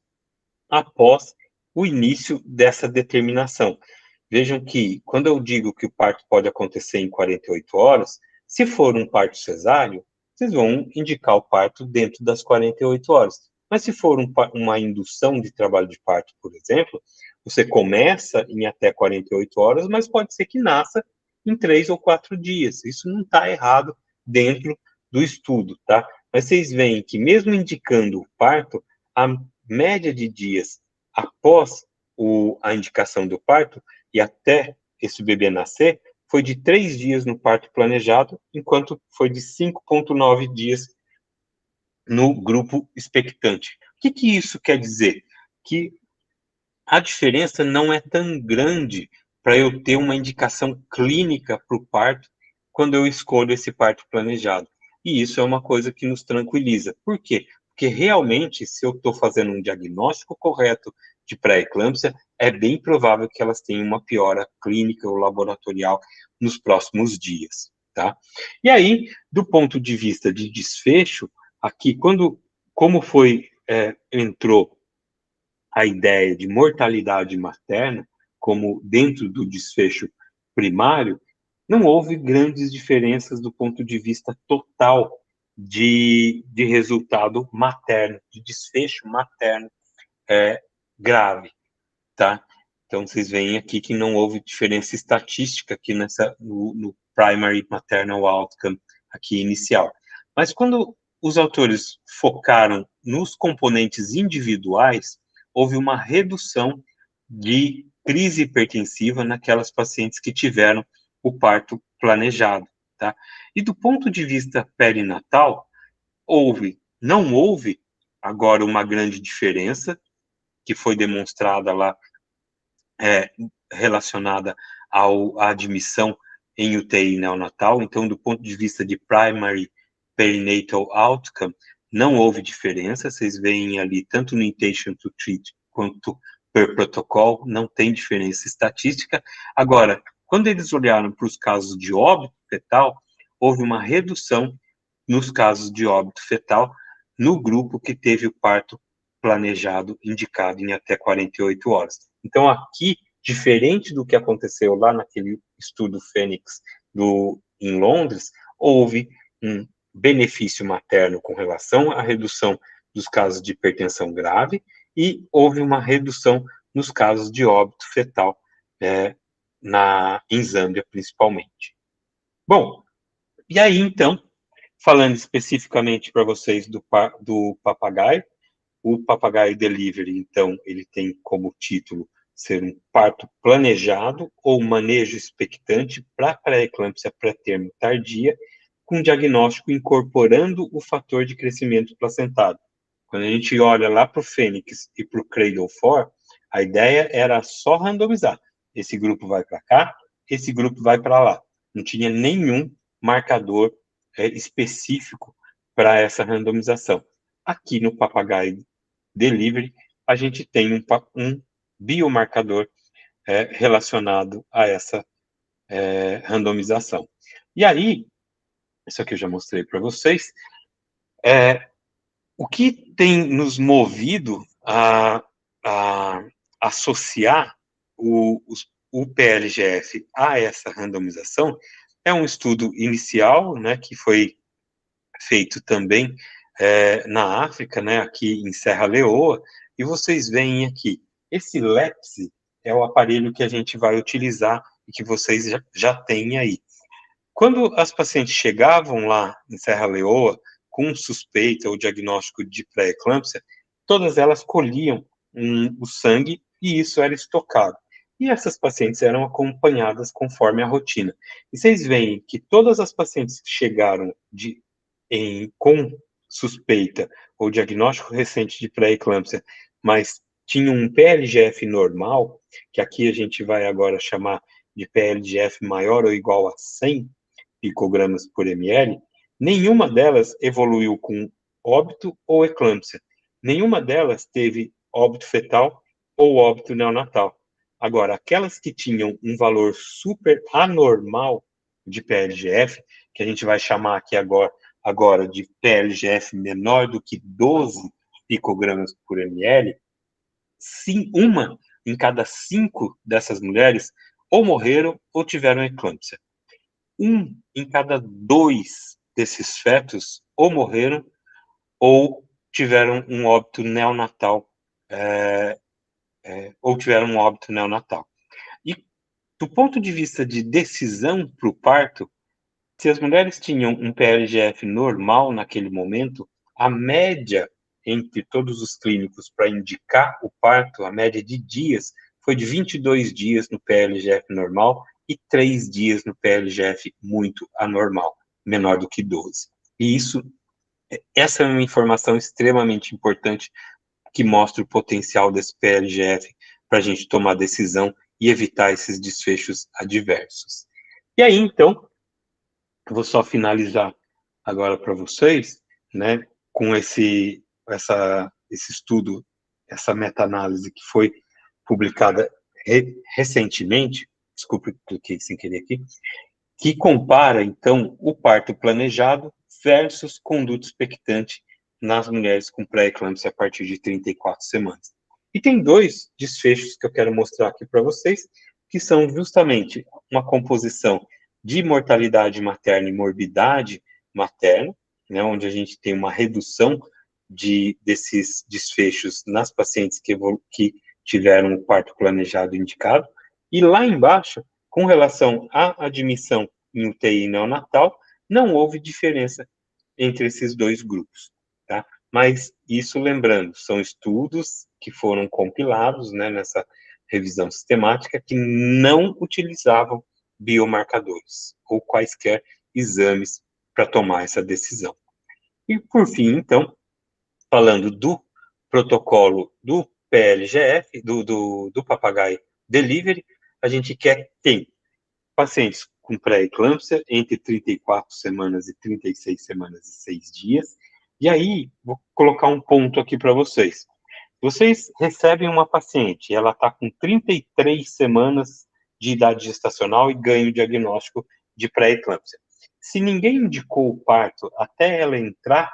após o início dessa determinação. Vejam que, quando eu digo que o parto pode acontecer em 48 horas, se for um parto cesáreo, vocês vão indicar o parto dentro das 48 horas. Mas se for uma indução de trabalho de parto, por exemplo, você começa em até 48 horas, mas pode ser que nasça em 3 ou 4 dias. Isso não está errado dentro do estudo, tá? Mas vocês veem que mesmo indicando o parto, a média de dias após a indicação do parto e até esse bebê nascer foi de 3 dias no parto planejado, enquanto foi de 5,9 dias no grupo expectante. O que isso quer dizer? Que a diferença não é tão grande para eu ter uma indicação clínica para o parto quando eu escolho esse parto planejado. E isso é uma coisa que nos tranquiliza. Por quê? Porque realmente, se eu estou fazendo um diagnóstico correto de pré-eclâmpsia, é bem provável que elas tenham uma piora clínica ou laboratorial nos próximos dias, tá? E aí, do ponto de vista de desfecho, aqui, como entrou a ideia de mortalidade materna, como dentro do desfecho primário, não houve grandes diferenças do ponto de vista total de resultado materno, de desfecho materno grave, tá? Então, vocês veem aqui que não houve diferença estatística aqui no primary maternal outcome aqui inicial. Mas quando os autores focaram nos componentes individuais, houve uma redução de crise hipertensiva naquelas pacientes que tiveram o parto planejado, tá? E do ponto de vista perinatal, não houve agora uma grande diferença, que foi demonstrada lá, relacionada à admissão em UTI neonatal. Então, do ponto de vista de primary perinatal outcome, não houve diferença. Vocês veem ali, tanto no intention to treat quanto per protocol, não tem diferença estatística. Agora, quando eles olharam para os casos de óbito fetal, houve uma redução nos casos de óbito fetal no grupo que teve o parto planejado, indicado em até 48 horas. Então, aqui, diferente do que aconteceu lá naquele estudo Fênix em Londres, houve um benefício materno com relação à redução dos casos de hipertensão grave e houve uma redução nos casos de óbito fetal, em Zâmbia, principalmente. Bom, e aí, então, falando especificamente para vocês do papagaio, o Papagaio Delivery, então, ele tem como título ser um parto planejado ou manejo expectante para pré-eclâmpsia pré-termo tardia, com diagnóstico incorporando o fator de crescimento placentário. Quando a gente olha lá para o Fênix e para o Cradle-4, a ideia era só randomizar. Esse grupo vai para cá, esse grupo vai para lá. Não tinha nenhum marcador específico para essa randomização. Aqui no Papagaio Delivery, a gente tem um biomarcador relacionado a essa randomização. E aí, isso aqui eu já mostrei para vocês, o que tem nos movido a associar o PLGF a essa randomização é um estudo inicial, né, que foi feito também na África, né, aqui em Serra Leoa, e vocês veem aqui, esse LEPS é o aparelho que a gente vai utilizar e que vocês já têm aí. Quando as pacientes chegavam lá em Serra Leoa com suspeita ou diagnóstico de pré-eclâmpsia, todas elas colhiam o sangue e isso era estocado. E essas pacientes eram acompanhadas conforme a rotina. E vocês veem que todas as pacientes que chegaram com suspeita ou diagnóstico recente de pré-eclâmpsia, mas tinham um PLGF normal, que aqui a gente vai agora chamar de PLGF maior ou igual a 100 picogramas por ml, nenhuma delas evoluiu com óbito ou eclâmpsia. Nenhuma delas teve óbito fetal ou óbito neonatal. Agora, aquelas que tinham um valor super anormal de PLGF, que a gente vai chamar aqui agora de PLGF menor do que 12 picogramas por ml, uma em cada 5 dessas mulheres ou morreram ou tiveram eclâmpsia. 1 em cada 2 desses fetos ou morreram ou tiveram um óbito neonatal, E do ponto de vista de decisão para o parto, se as mulheres tinham um PLGF normal naquele momento, a média entre todos os clínicos para indicar o parto, a média de dias, foi de 22 dias no PLGF normal e 3 dias no PLGF muito anormal, menor do que 12. E essa é uma informação extremamente importante que mostra o potencial desse PLGF para a gente tomar decisão e evitar esses desfechos adversos. E aí, então, eu vou só finalizar agora para vocês, né, com esse esse estudo, essa meta-análise que foi publicada recentemente, desculpe, cliquei sem querer aqui, que compara, então, o parto planejado versus conduta expectante nas mulheres com pré-eclâmpsia a partir de 34 semanas. E tem 2 desfechos que eu quero mostrar aqui para vocês, que são justamente uma composição de mortalidade materna e morbidade materna, né, onde a gente tem uma redução desses desfechos nas pacientes que tiveram o parto planejado indicado, e lá embaixo, com relação à admissão em UTI neonatal, não houve diferença entre esses 2 grupos, tá? Mas isso, lembrando, são estudos que foram compilados, né, nessa revisão sistemática, que não utilizavam biomarcadores ou quaisquer exames para tomar essa decisão. E, por fim, então, falando do protocolo do PLGF, do Papagaio Delivery, a gente tem pacientes com pré-eclâmpsia entre 34 semanas e 36 semanas e 6 dias. E aí, vou colocar um ponto aqui para vocês. Vocês recebem uma paciente, ela está com 33 semanas de idade gestacional e ganha o diagnóstico de pré-eclâmpsia. Se ninguém indicou o parto até ela entrar,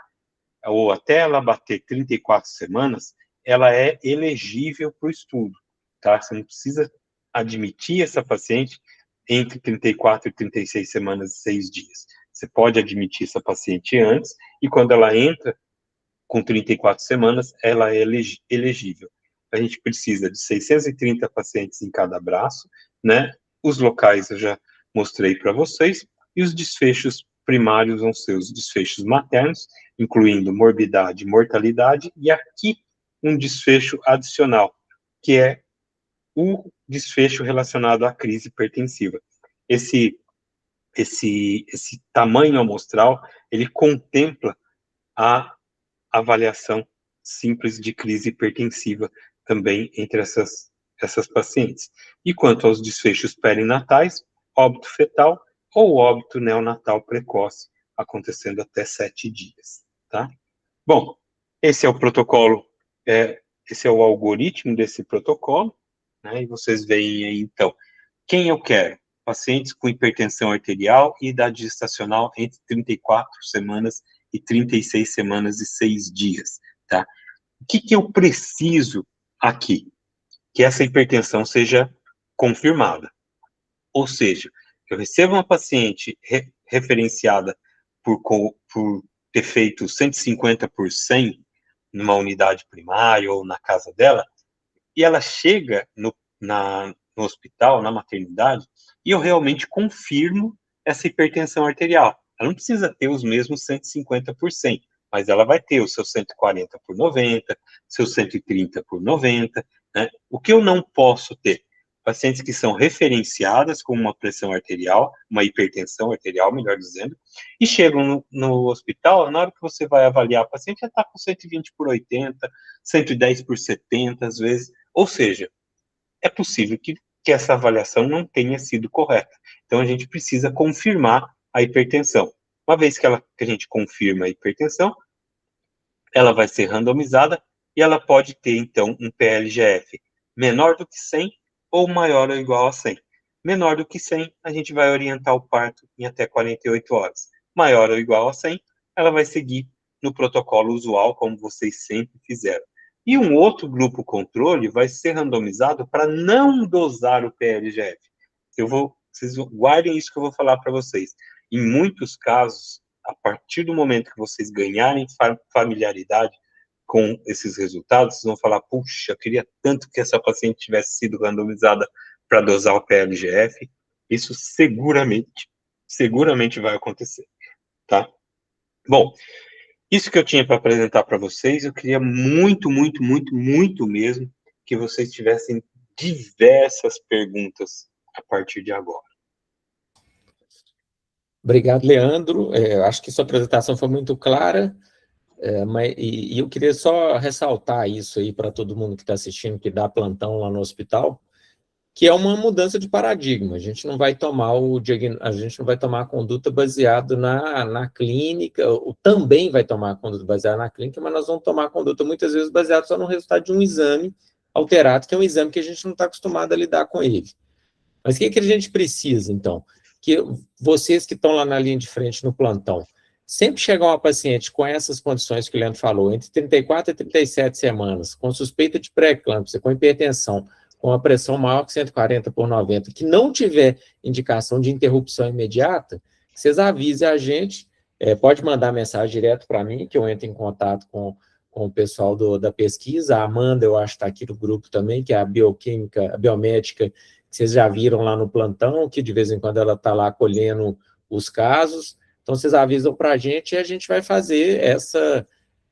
ou até ela bater 34 semanas, ela é elegível para o estudo, tá? Você não precisa admitir essa paciente entre 34 e 36 semanas e 6 dias. Você pode admitir essa paciente antes, e quando ela entra com 34 semanas, ela é elegível. A gente precisa de 630 pacientes em cada braço, né? Os locais eu já mostrei para vocês, e os desfechos primários vão ser os desfechos maternos, incluindo morbidade e mortalidade, e aqui um desfecho adicional, que é o desfecho relacionado à crise hipertensiva. Esse tamanho amostral, ele contempla a avaliação simples de crise hipertensiva também entre essas pacientes. E quanto aos desfechos perinatais, óbito fetal ou óbito neonatal precoce, acontecendo até 7 dias, tá? Bom, esse é o protocolo, esse é o algoritmo desse protocolo, né? E vocês veem aí, então, quem eu quero? Pacientes com hipertensão arterial e idade gestacional entre 34 semanas e 36 semanas e 6 dias, tá? O que eu preciso aqui? Que essa hipertensão seja confirmada. Ou seja, eu recebo uma paciente referenciada por ter feito 150 por 100 numa unidade primária ou na casa dela, e ela chega no hospital, na maternidade, e eu realmente confirmo essa hipertensão arterial. Ela não precisa ter os mesmos 150 por 100, mas ela vai ter o seu 140 por 90, seu 130 por 90, né? O que eu não posso ter? Pacientes que são referenciadas com uma pressão arterial, uma hipertensão arterial, melhor dizendo, e chegam no hospital, na hora que você vai avaliar a paciente, já está com 120 por 80, 110 por 70, às vezes. Ou seja, é possível que essa avaliação não tenha sido correta. Então, a gente precisa confirmar a hipertensão. Uma vez que a gente confirma a hipertensão, ela vai ser randomizada e ela pode ter, então, um PLGF menor do que 100 ou maior ou igual a 100. Menor do que 100, a gente vai orientar o parto em até 48 horas. Maior ou igual a 100, ela vai seguir no protocolo usual, como vocês sempre fizeram. E um outro grupo controle vai ser randomizado para não dosar o PLGF. Vocês guardem isso que eu vou falar para vocês. Em muitos casos, a partir do momento que vocês ganharem familiaridade com esses resultados, vocês vão falar, puxa, eu queria tanto que essa paciente tivesse sido randomizada para dosar o PLGF. Isso seguramente vai acontecer, tá? Bom, isso que eu tinha para apresentar para vocês, eu queria muito mesmo que vocês tivessem diversas perguntas a partir de agora. Obrigado, Leandro. Acho que sua apresentação foi muito clara, e eu queria só ressaltar isso aí para todo mundo que está assistindo, que dá plantão lá no hospital. que é uma mudança de paradigma. A gente não vai tomar a conduta baseada na clínica, ou também vai tomar a conduta baseada na clínica, mas nós vamos tomar a conduta muitas vezes baseada só no resultado de um exame alterado, que é um exame que a gente não está acostumado a lidar com ele. Mas o que a gente precisa, então? Que vocês que estão lá na linha de frente no plantão, sempre chegar uma paciente com essas condições que o Leandro falou, entre 34 e 37 semanas, com suspeita de pré-eclâmpsia, com hipertensão, com a pressão maior que 140/90, que não tiver indicação de interrupção imediata, vocês avisem a gente, pode mandar mensagem direto para mim, que eu entro em contato com o pessoal da pesquisa. A Amanda, eu acho que está aqui no grupo também, que é a bioquímica, a biomédica, que vocês já viram lá no plantão, que de vez em quando ela está lá acolhendo os casos. Então, vocês avisam para a gente e a gente vai fazer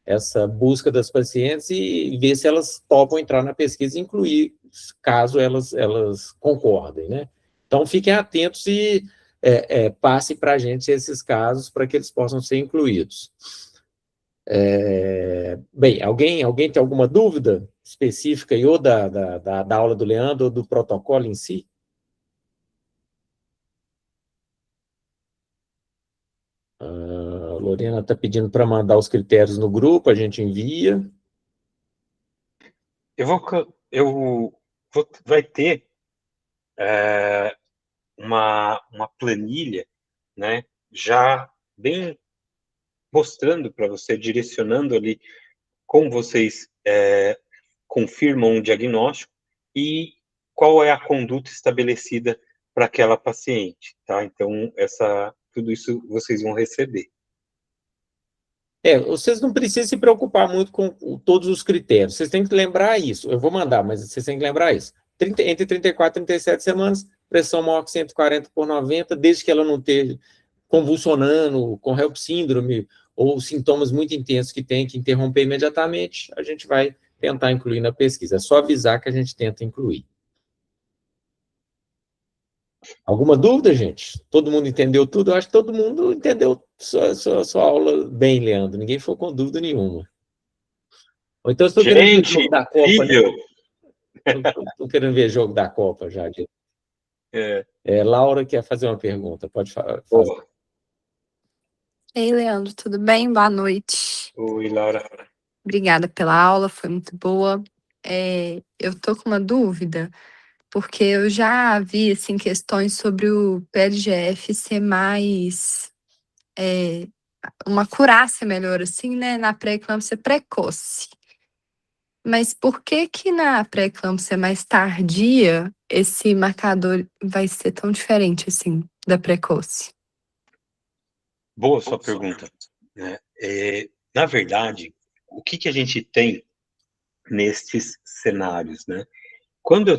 essa busca das pacientes e ver se elas topam entrar na pesquisa e incluir, caso elas concordem, né? Então, fiquem atentos e passem para a gente esses casos para que eles possam ser incluídos. Bem, alguém tem alguma dúvida específica aí, ou da aula do Leandro, ou do protocolo em si? A Lorena está pedindo para mandar os critérios no grupo, a gente envia. Vai ter uma planilha, né, já bem mostrando para você, direcionando ali como vocês confirmam um diagnóstico e qual é a conduta estabelecida para aquela paciente, tá? Então, tudo isso vocês vão receber. Vocês não precisam se preocupar muito com todos os critérios, vocês têm que lembrar isso. Eu vou mandar, mas vocês têm que lembrar isso. Entre 34 e 37 semanas, pressão maior que 140/90, desde que ela não esteja convulsionando, com HELP síndrome, ou sintomas muito intensos que tem que interromper imediatamente, a gente vai tentar incluir na pesquisa. É só avisar que a gente tenta incluir. Alguma dúvida, gente? Todo mundo entendeu tudo? Eu acho que todo mundo entendeu sua aula bem, Leandro. Ninguém ficou com dúvida nenhuma. Ou então estou querendo ver jogo da Copa, né? Estou querendo ver jogo da Copa já. Laura quer fazer uma pergunta. Pode fazer. Ei, Leandro, tudo bem? Boa noite. Oi, Laura. Obrigada pela aula, foi muito boa. Eu tô com uma dúvida, porque eu já vi, assim, questões sobre o PLGF ser mais... uma acurácia melhor, assim, né, na pré-eclâmpsia precoce. Mas por que na pré-eclâmpsia mais tardia, esse marcador vai ser tão diferente, assim, da precoce? Boa sua pergunta. Na verdade, o que a gente tem nestes cenários, né? Quando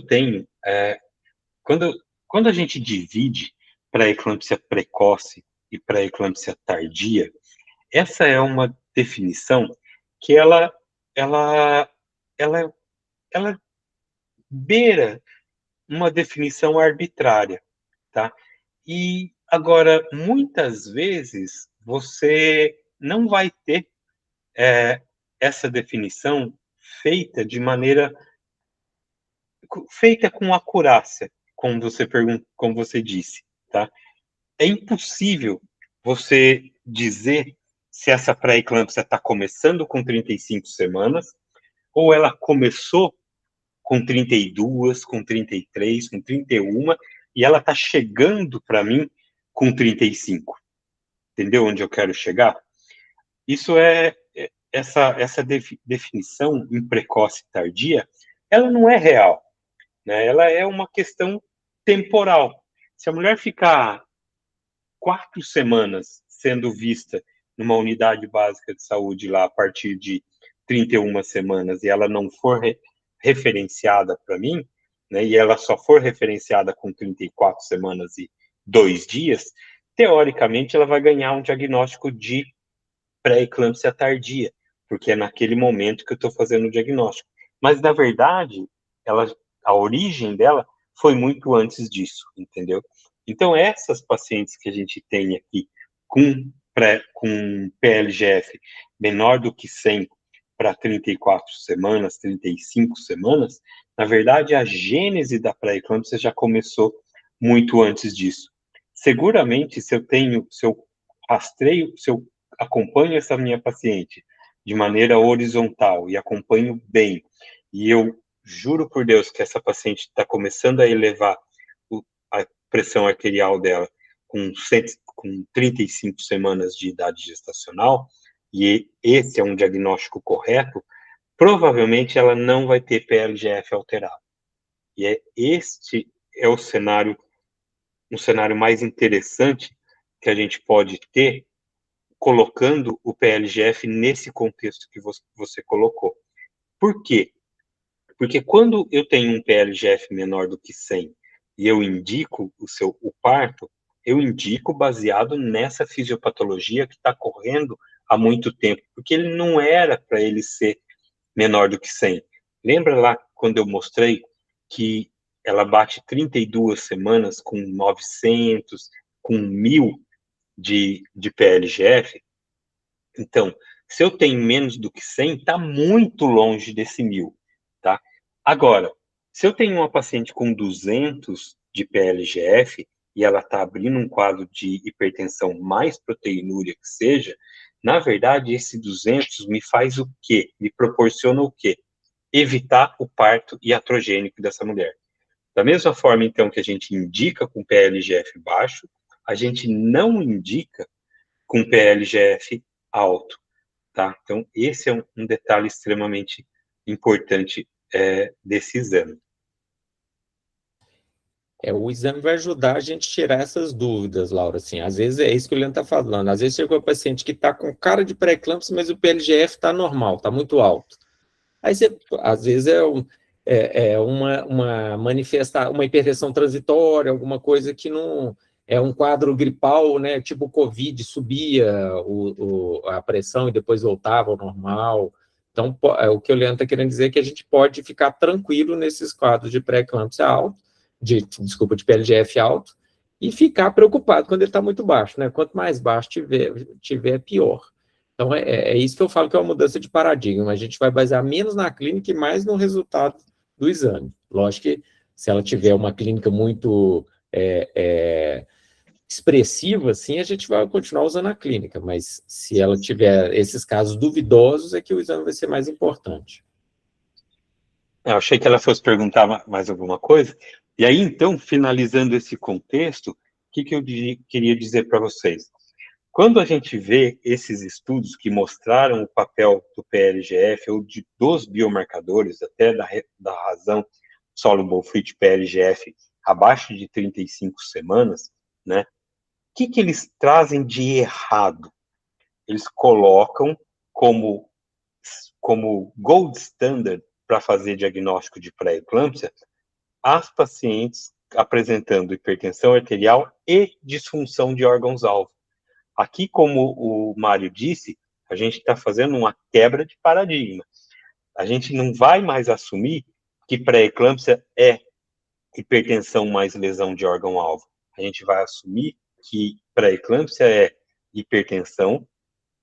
a gente divide pré-eclâmpsia precoce e pré-eclâmpsia tardia, essa é uma definição que ela beira uma definição arbitrária, tá? E agora, muitas vezes, você não vai ter essa definição feita com acurácia, como você disse, tá? É impossível você dizer se essa pré-eclâmpsia está começando com 35 semanas ou ela começou com 32, com 33, com 31, e ela está chegando para mim com 35. Entendeu onde eu quero chegar? Isso essa definição em precoce e tardia, ela não é real, né? Ela é uma questão temporal. Se a mulher ficar 4 semanas sendo vista numa unidade básica de saúde lá a partir de 31 semanas e ela não for referenciada para mim, né, e ela só for referenciada com 34 semanas e 2 dias, teoricamente ela vai ganhar um diagnóstico de pré-eclâmpsia tardia, porque é naquele momento que eu estou fazendo o diagnóstico. Mas, na verdade, a origem dela foi muito antes disso, entendeu? Então, essas pacientes que a gente tem aqui com PLGF menor do que 100 para 34 semanas, 35 semanas, Na verdade, a gênese da pré-eclâmpsia já começou muito antes disso. Seguramente, se eu rastreio, se eu acompanho essa minha paciente de maneira horizontal e acompanho bem, e eu juro por Deus que essa paciente está começando a elevar a pressão arterial dela com 35 semanas de idade gestacional, e esse é um diagnóstico correto, provavelmente ela não vai ter PLGF alterado. E este é o cenário, um cenário mais interessante que a gente pode ter, colocando o PLGF nesse contexto que você colocou. Por quê? Porque quando eu tenho um PLGF menor do que 100 e eu indico o parto, eu indico baseado nessa fisiopatologia que está correndo há muito tempo, porque ele não era para ele ser menor do que 100. Lembra lá quando eu mostrei que ela bate 32 semanas com 900, com 1000 de PLGF? Então, se eu tenho menos do que 100, está muito longe desse 1000, tá? Agora, se eu tenho uma paciente com 200 de PLGF e ela está abrindo um quadro de hipertensão mais proteinúria que seja, na verdade, esse 200 me faz o quê? Me proporciona o quê? Evitar o parto iatrogênico dessa mulher. Da mesma forma, então, que a gente indica com PLGF baixo, a gente não indica com PLGF alto, tá? Então, esse é um detalhe extremamente importante desse exame. O exame vai ajudar a gente a tirar essas dúvidas, Laura, assim, às vezes é isso que o Leandro está falando, às vezes chega um paciente que está com cara de pré-eclâmpsia, mas o PLGF está normal, está muito alto. Aí você, às vezes uma manifestação, uma hipertensão transitória, alguma coisa que não é um quadro gripal, né? Tipo o Covid, subia a pressão e depois voltava ao normal. Então, o que o Leandro está querendo dizer é que a gente pode ficar tranquilo nesses quadros de pré-eclâmpsia alto, de PLGF alto, e ficar preocupado quando ele está muito baixo, né? Quanto mais baixo tiver pior. Então, é isso que eu falo que é uma mudança de paradigma. A gente vai basear menos na clínica e mais no resultado do exame. Lógico que, se ela tiver uma clínica muito expressiva, assim, a gente vai continuar usando a clínica, mas se ela tiver esses casos duvidosos, é que o exame vai ser mais importante. Eu achei que ela fosse perguntar mais alguma coisa. E aí, então, finalizando esse contexto, o que eu queria dizer para vocês? Quando a gente vê esses estudos que mostraram o papel do PLGF ou dos biomarcadores, até da razão soluble free PLGF abaixo de 35 semanas, né? O que eles trazem de errado? Eles colocam como gold standard para fazer diagnóstico de pré-eclâmpsia as pacientes apresentando hipertensão arterial e disfunção de órgãos-alvo. Aqui, como o Mário disse, a gente está fazendo uma quebra de paradigma. A gente não vai mais assumir que pré-eclâmpsia é hipertensão mais lesão de órgão-alvo. A gente vai assumir que pré-eclâmpsia é hipertensão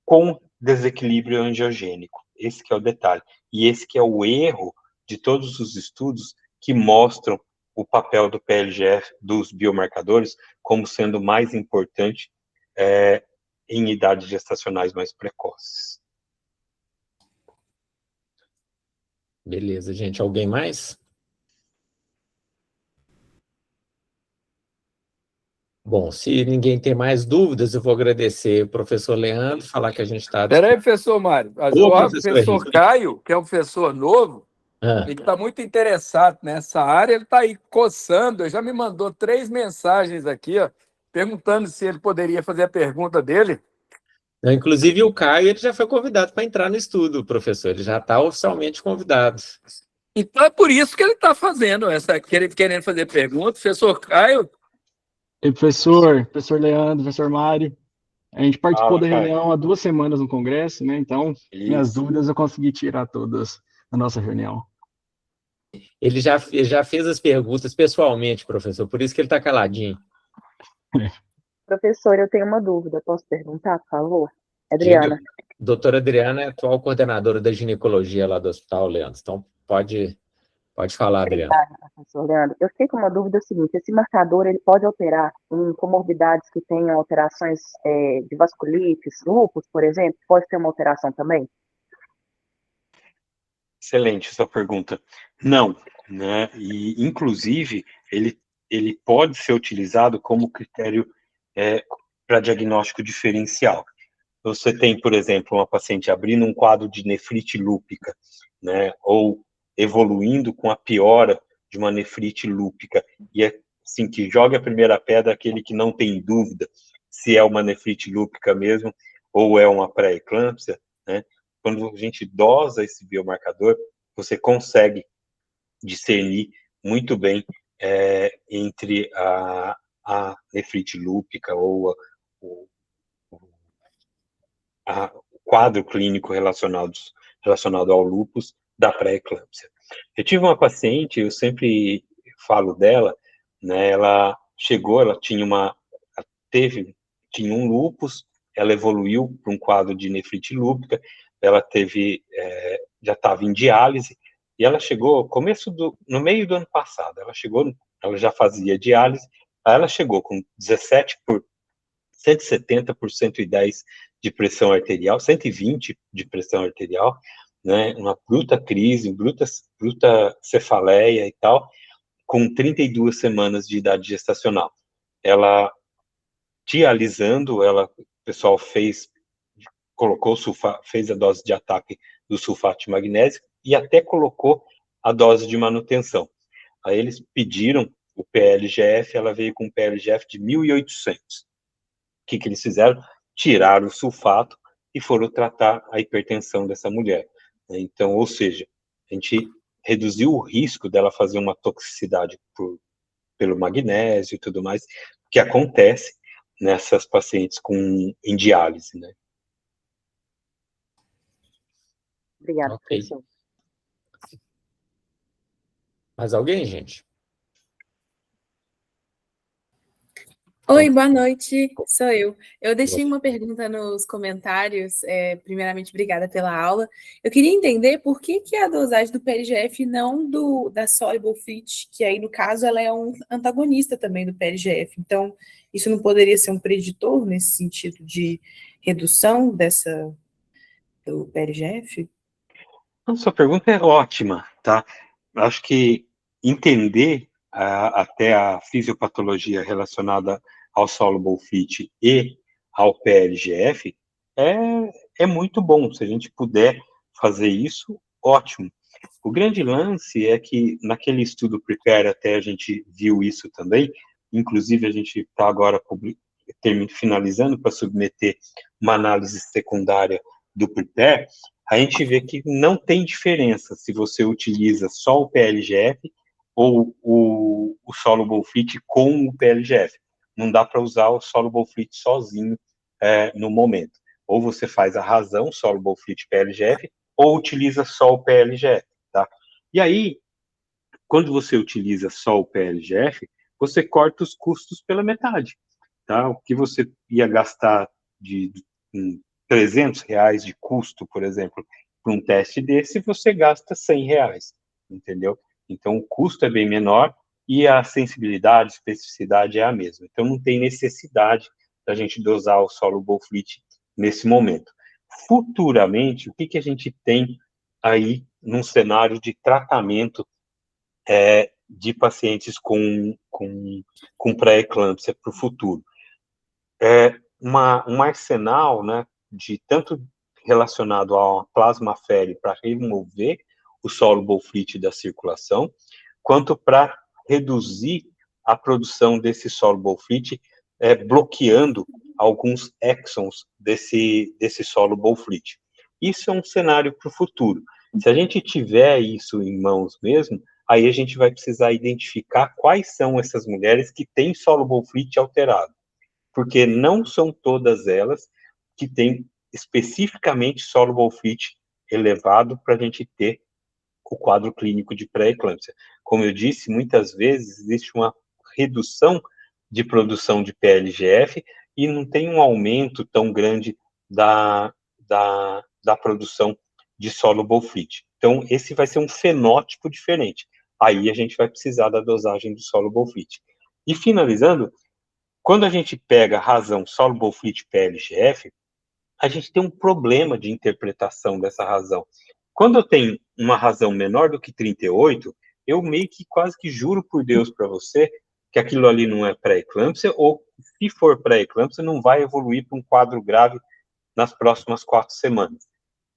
com desequilíbrio angiogênico. Esse que é o detalhe. E esse que é o erro de todos os estudos que mostram o papel do PLGF, dos biomarcadores, como sendo mais importante em idades gestacionais mais precoces. Beleza, gente. Alguém mais? Bom, se ninguém tem mais dúvidas, eu vou agradecer o professor Leandro, falar que a gente está... Espera aí, professor Mário. O professor Caio, que é um professor novo, ele está muito interessado nessa área, ele está aí coçando, ele já me mandou 3 mensagens aqui, ó, perguntando se ele poderia fazer a pergunta dele. Inclusive, o Caio ele já foi convidado para entrar no estudo, professor, ele já está oficialmente convidado. Então é por isso que ele está fazendo querendo fazer pergunta. Professor Caio. E professor Leandro, professor Mário, a gente participou da reunião há 2 semanas no congresso, né? Então, minhas dúvidas eu consegui tirar todas na nossa reunião. Ele já fez as perguntas pessoalmente, professor, por isso que ele está caladinho. Professor, eu tenho uma dúvida, posso perguntar, por favor? Adriana. Doutora Adriana é a atual coordenadora da ginecologia lá do Hospital Leandro, então pode Pode falar, Adriana. Obrigada, professor Leandro. Eu fiquei com uma dúvida seguinte, esse marcador ele pode alterar em comorbidades que tenham alterações de vasculites, lúpus, por exemplo? Pode ter uma alteração também? Excelente sua pergunta. Não, né? E, inclusive, ele pode ser utilizado como critério para diagnóstico diferencial. Você tem, por exemplo, uma paciente abrindo um quadro de nefrite lúpica, né? Ou evoluindo com a piora de uma nefrite lúpica, e é assim que joga a primeira pedra aquele que não tem dúvida se é uma nefrite lúpica mesmo, ou é uma pré-eclâmpsia, né? Quando a gente dosa esse biomarcador, você consegue discernir muito bem entre a nefrite lúpica ou o quadro clínico relacionado ao lúpus da pré-eclâmpsia. Eu tive uma paciente, eu sempre falo dela, né, ela chegou, ela tinha um lúpus, ela evoluiu para um quadro de nefrite lúpica, ela já estava em diálise, e ela chegou, no meio do ano passado, ela já fazia diálise, aí ela chegou com 170 por 110 de pressão arterial, 120 de pressão arterial, né, uma bruta crise, bruta cefaleia e tal, com 32 semanas de idade gestacional. Ela, dialisando, o pessoal fez a dose de ataque do sulfato de magnésio e até colocou a dose de manutenção. Aí eles pediram o PLGF, ela veio com um PLGF de 1.800. O que eles fizeram? Tiraram o sulfato e foram tratar a hipertensão dessa mulher. Então, ou seja, a gente reduziu o risco dela fazer uma toxicidade pelo magnésio e tudo mais, que acontece nessas pacientes em diálise, né? Obrigada, Ok. professor. Mais alguém, gente? Oi, boa noite, sou eu. Eu deixei uma pergunta nos comentários. Primeiramente, obrigada pela aula. Eu queria entender por que a dosagem do PLGF e não da Soluble Fit, que aí, no caso, ela é um antagonista também do PLGF. Então, isso não poderia ser um preditor nesse sentido de redução do PLGF? A sua pergunta é ótima, tá? Acho que entender até a fisiopatologia relacionada ao soluble fit e ao PLGF é muito bom. Se a gente puder fazer isso, ótimo. O grande lance é que naquele estudo Prepare até a gente viu isso também, inclusive a gente está agora finalizando para submeter uma análise secundária do Prepare, a gente vê que não tem diferença se você utiliza só o PLGF ou o Soluble Fit com o PLGF. Não dá para usar o Soluble Fit sozinho no momento. Ou você faz a razão, Soluble Fit PLGF, ou utiliza só o PLGF, tá? E aí, quando você utiliza só o PLGF, você corta os custos pela metade, tá? O que você ia gastar de R$300 de custo, por exemplo, para um teste desse, você gasta R$100, entendeu? Então, o custo é bem menor e a sensibilidade, especificidade é a mesma. Então, não tem necessidade da gente dosar o Soluble Fit nesse momento. Futuramente, o que a gente tem aí num cenário de tratamento de pacientes com pré-eclâmpsia para o futuro? Um arsenal, né, de tanto relacionado a plasmafere para remover o soluble fit da circulação, quanto para reduzir a produção desse soluble fit, bloqueando alguns exons desse soluble fit. Isso é um cenário para o futuro. Se a gente tiver isso em mãos mesmo, aí a gente vai precisar identificar quais são essas mulheres que têm soluble fit alterado, porque não são todas elas que têm especificamente soluble fit elevado para a gente ter o quadro clínico de pré-eclâmpsia. Como eu disse, muitas vezes existe uma redução de produção de PLGF e não tem um aumento tão grande da produção de soluble fit. Então, esse vai ser um fenótipo diferente. aí a gente vai precisar da dosagem do soluble fit. E finalizando, quando a gente pega a razão soluble fit PLGF, a gente tem um problema de interpretação dessa razão. Quando eu tenho uma razão menor do que 38, eu meio que quase que juro por Deus para você que aquilo ali não é pré-eclâmpsia, ou se for pré-eclâmpsia, não vai evoluir para um quadro grave nas próximas 4 semanas.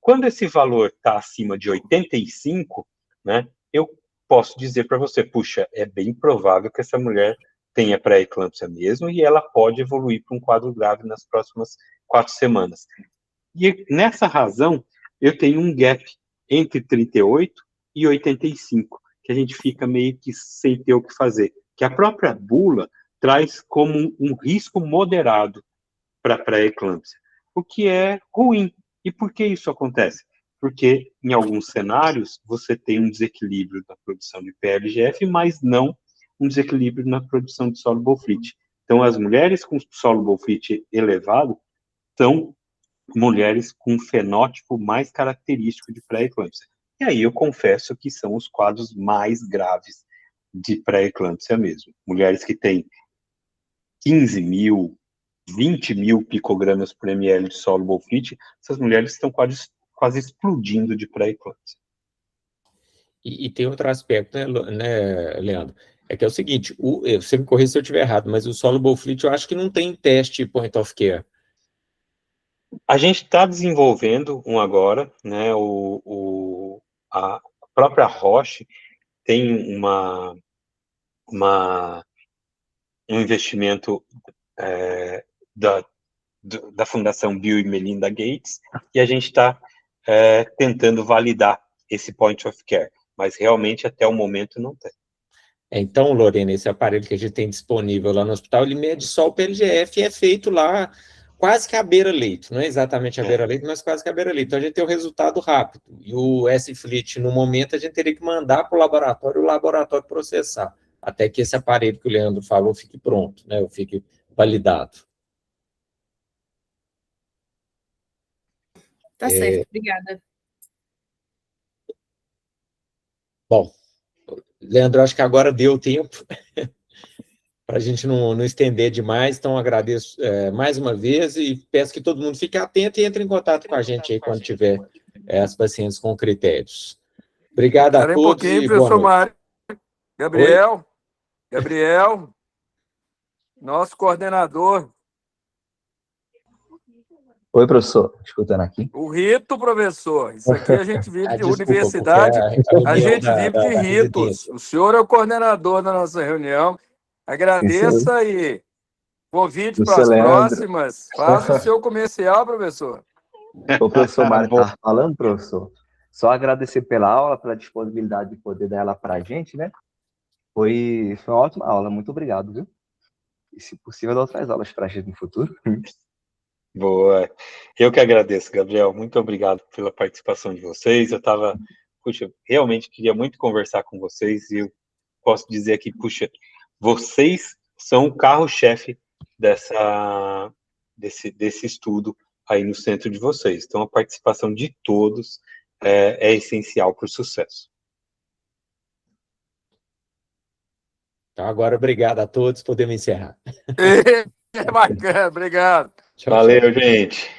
Quando esse valor está acima de 85, né, eu posso dizer para você, puxa, é bem provável que essa mulher tenha pré-eclâmpsia mesmo, e ela pode evoluir para um quadro grave nas próximas 4 semanas. E nessa razão, eu tenho um gap entre 38 e 85, que a gente fica meio que sem ter o que fazer, que a própria bula traz como um risco moderado para pré-eclâmpsia, o que é ruim. E por que isso acontece? Porque em alguns cenários você tem um desequilíbrio na produção de PLGF, mas não um desequilíbrio na produção de soluble fit. Então, as mulheres com soluble fit elevado são mulheres com um fenótipo mais característico de pré-eclâmpsia. E aí eu confesso que são os quadros mais graves de pré-eclâmpsia mesmo. Mulheres que têm 15 mil, 20 mil picogramas por ml de soluble fit, essas mulheres estão quase explodindo de pré-eclâmpsia. E tem outro aspecto, né, Leandro? É que é o seguinte, você me corrija se eu estiver errado, mas o soluble fit eu acho que não tem teste point of care. A gente está desenvolvendo um agora, né? A própria Roche tem um investimento da Fundação Bill e Melinda Gates, e a gente está tentando validar esse point of care, mas realmente até o momento não tem. Então, Lorena, esse aparelho que a gente tem disponível lá no hospital, ele mede só o PLGF e é feito lá quase que à beira-leito, não é exatamente à beira-leito, mas quase que à beira-leito. Então, a gente tem um resultado rápido. E o S-Flit, no momento, a gente teria que mandar para o laboratório processar, até que esse aparelho que o Leandro falou fique pronto, né, fique validado. Tá certo, obrigada. Bom, Leandro, acho que agora deu tempo para a gente não estender demais, então agradeço mais uma vez e peço que todo mundo fique atento e entre em contato com a gente aí quando tiver as pacientes com critérios. Obrigado a todos e boa noite. Mário. Gabriel, nosso coordenador. Oi, professor, escutando aqui. O rito, professor, isso aqui a gente vive de universidade, a gente vive de ritos. O senhor é o coordenador da nossa reunião. Agradeça e convide para as próximas. Faça o seu comercial, professor. O professor Mário está falando, professor. Só agradecer pela aula, pela disponibilidade de poder dar ela para a gente, né? Foi uma ótima aula, muito obrigado, viu? E, se possível, dar outras aulas para a gente no futuro. Boa. Eu que agradeço, Gabriel. Muito obrigado pela participação de vocês. Realmente queria muito conversar com vocês e eu posso dizer aqui, vocês são o carro-chefe desse estudo aí no centro de vocês. Então, a participação de todos é essencial para o sucesso. Então, agora, obrigado a todos. Podemos encerrar. É bacana, obrigado. Valeu, gente.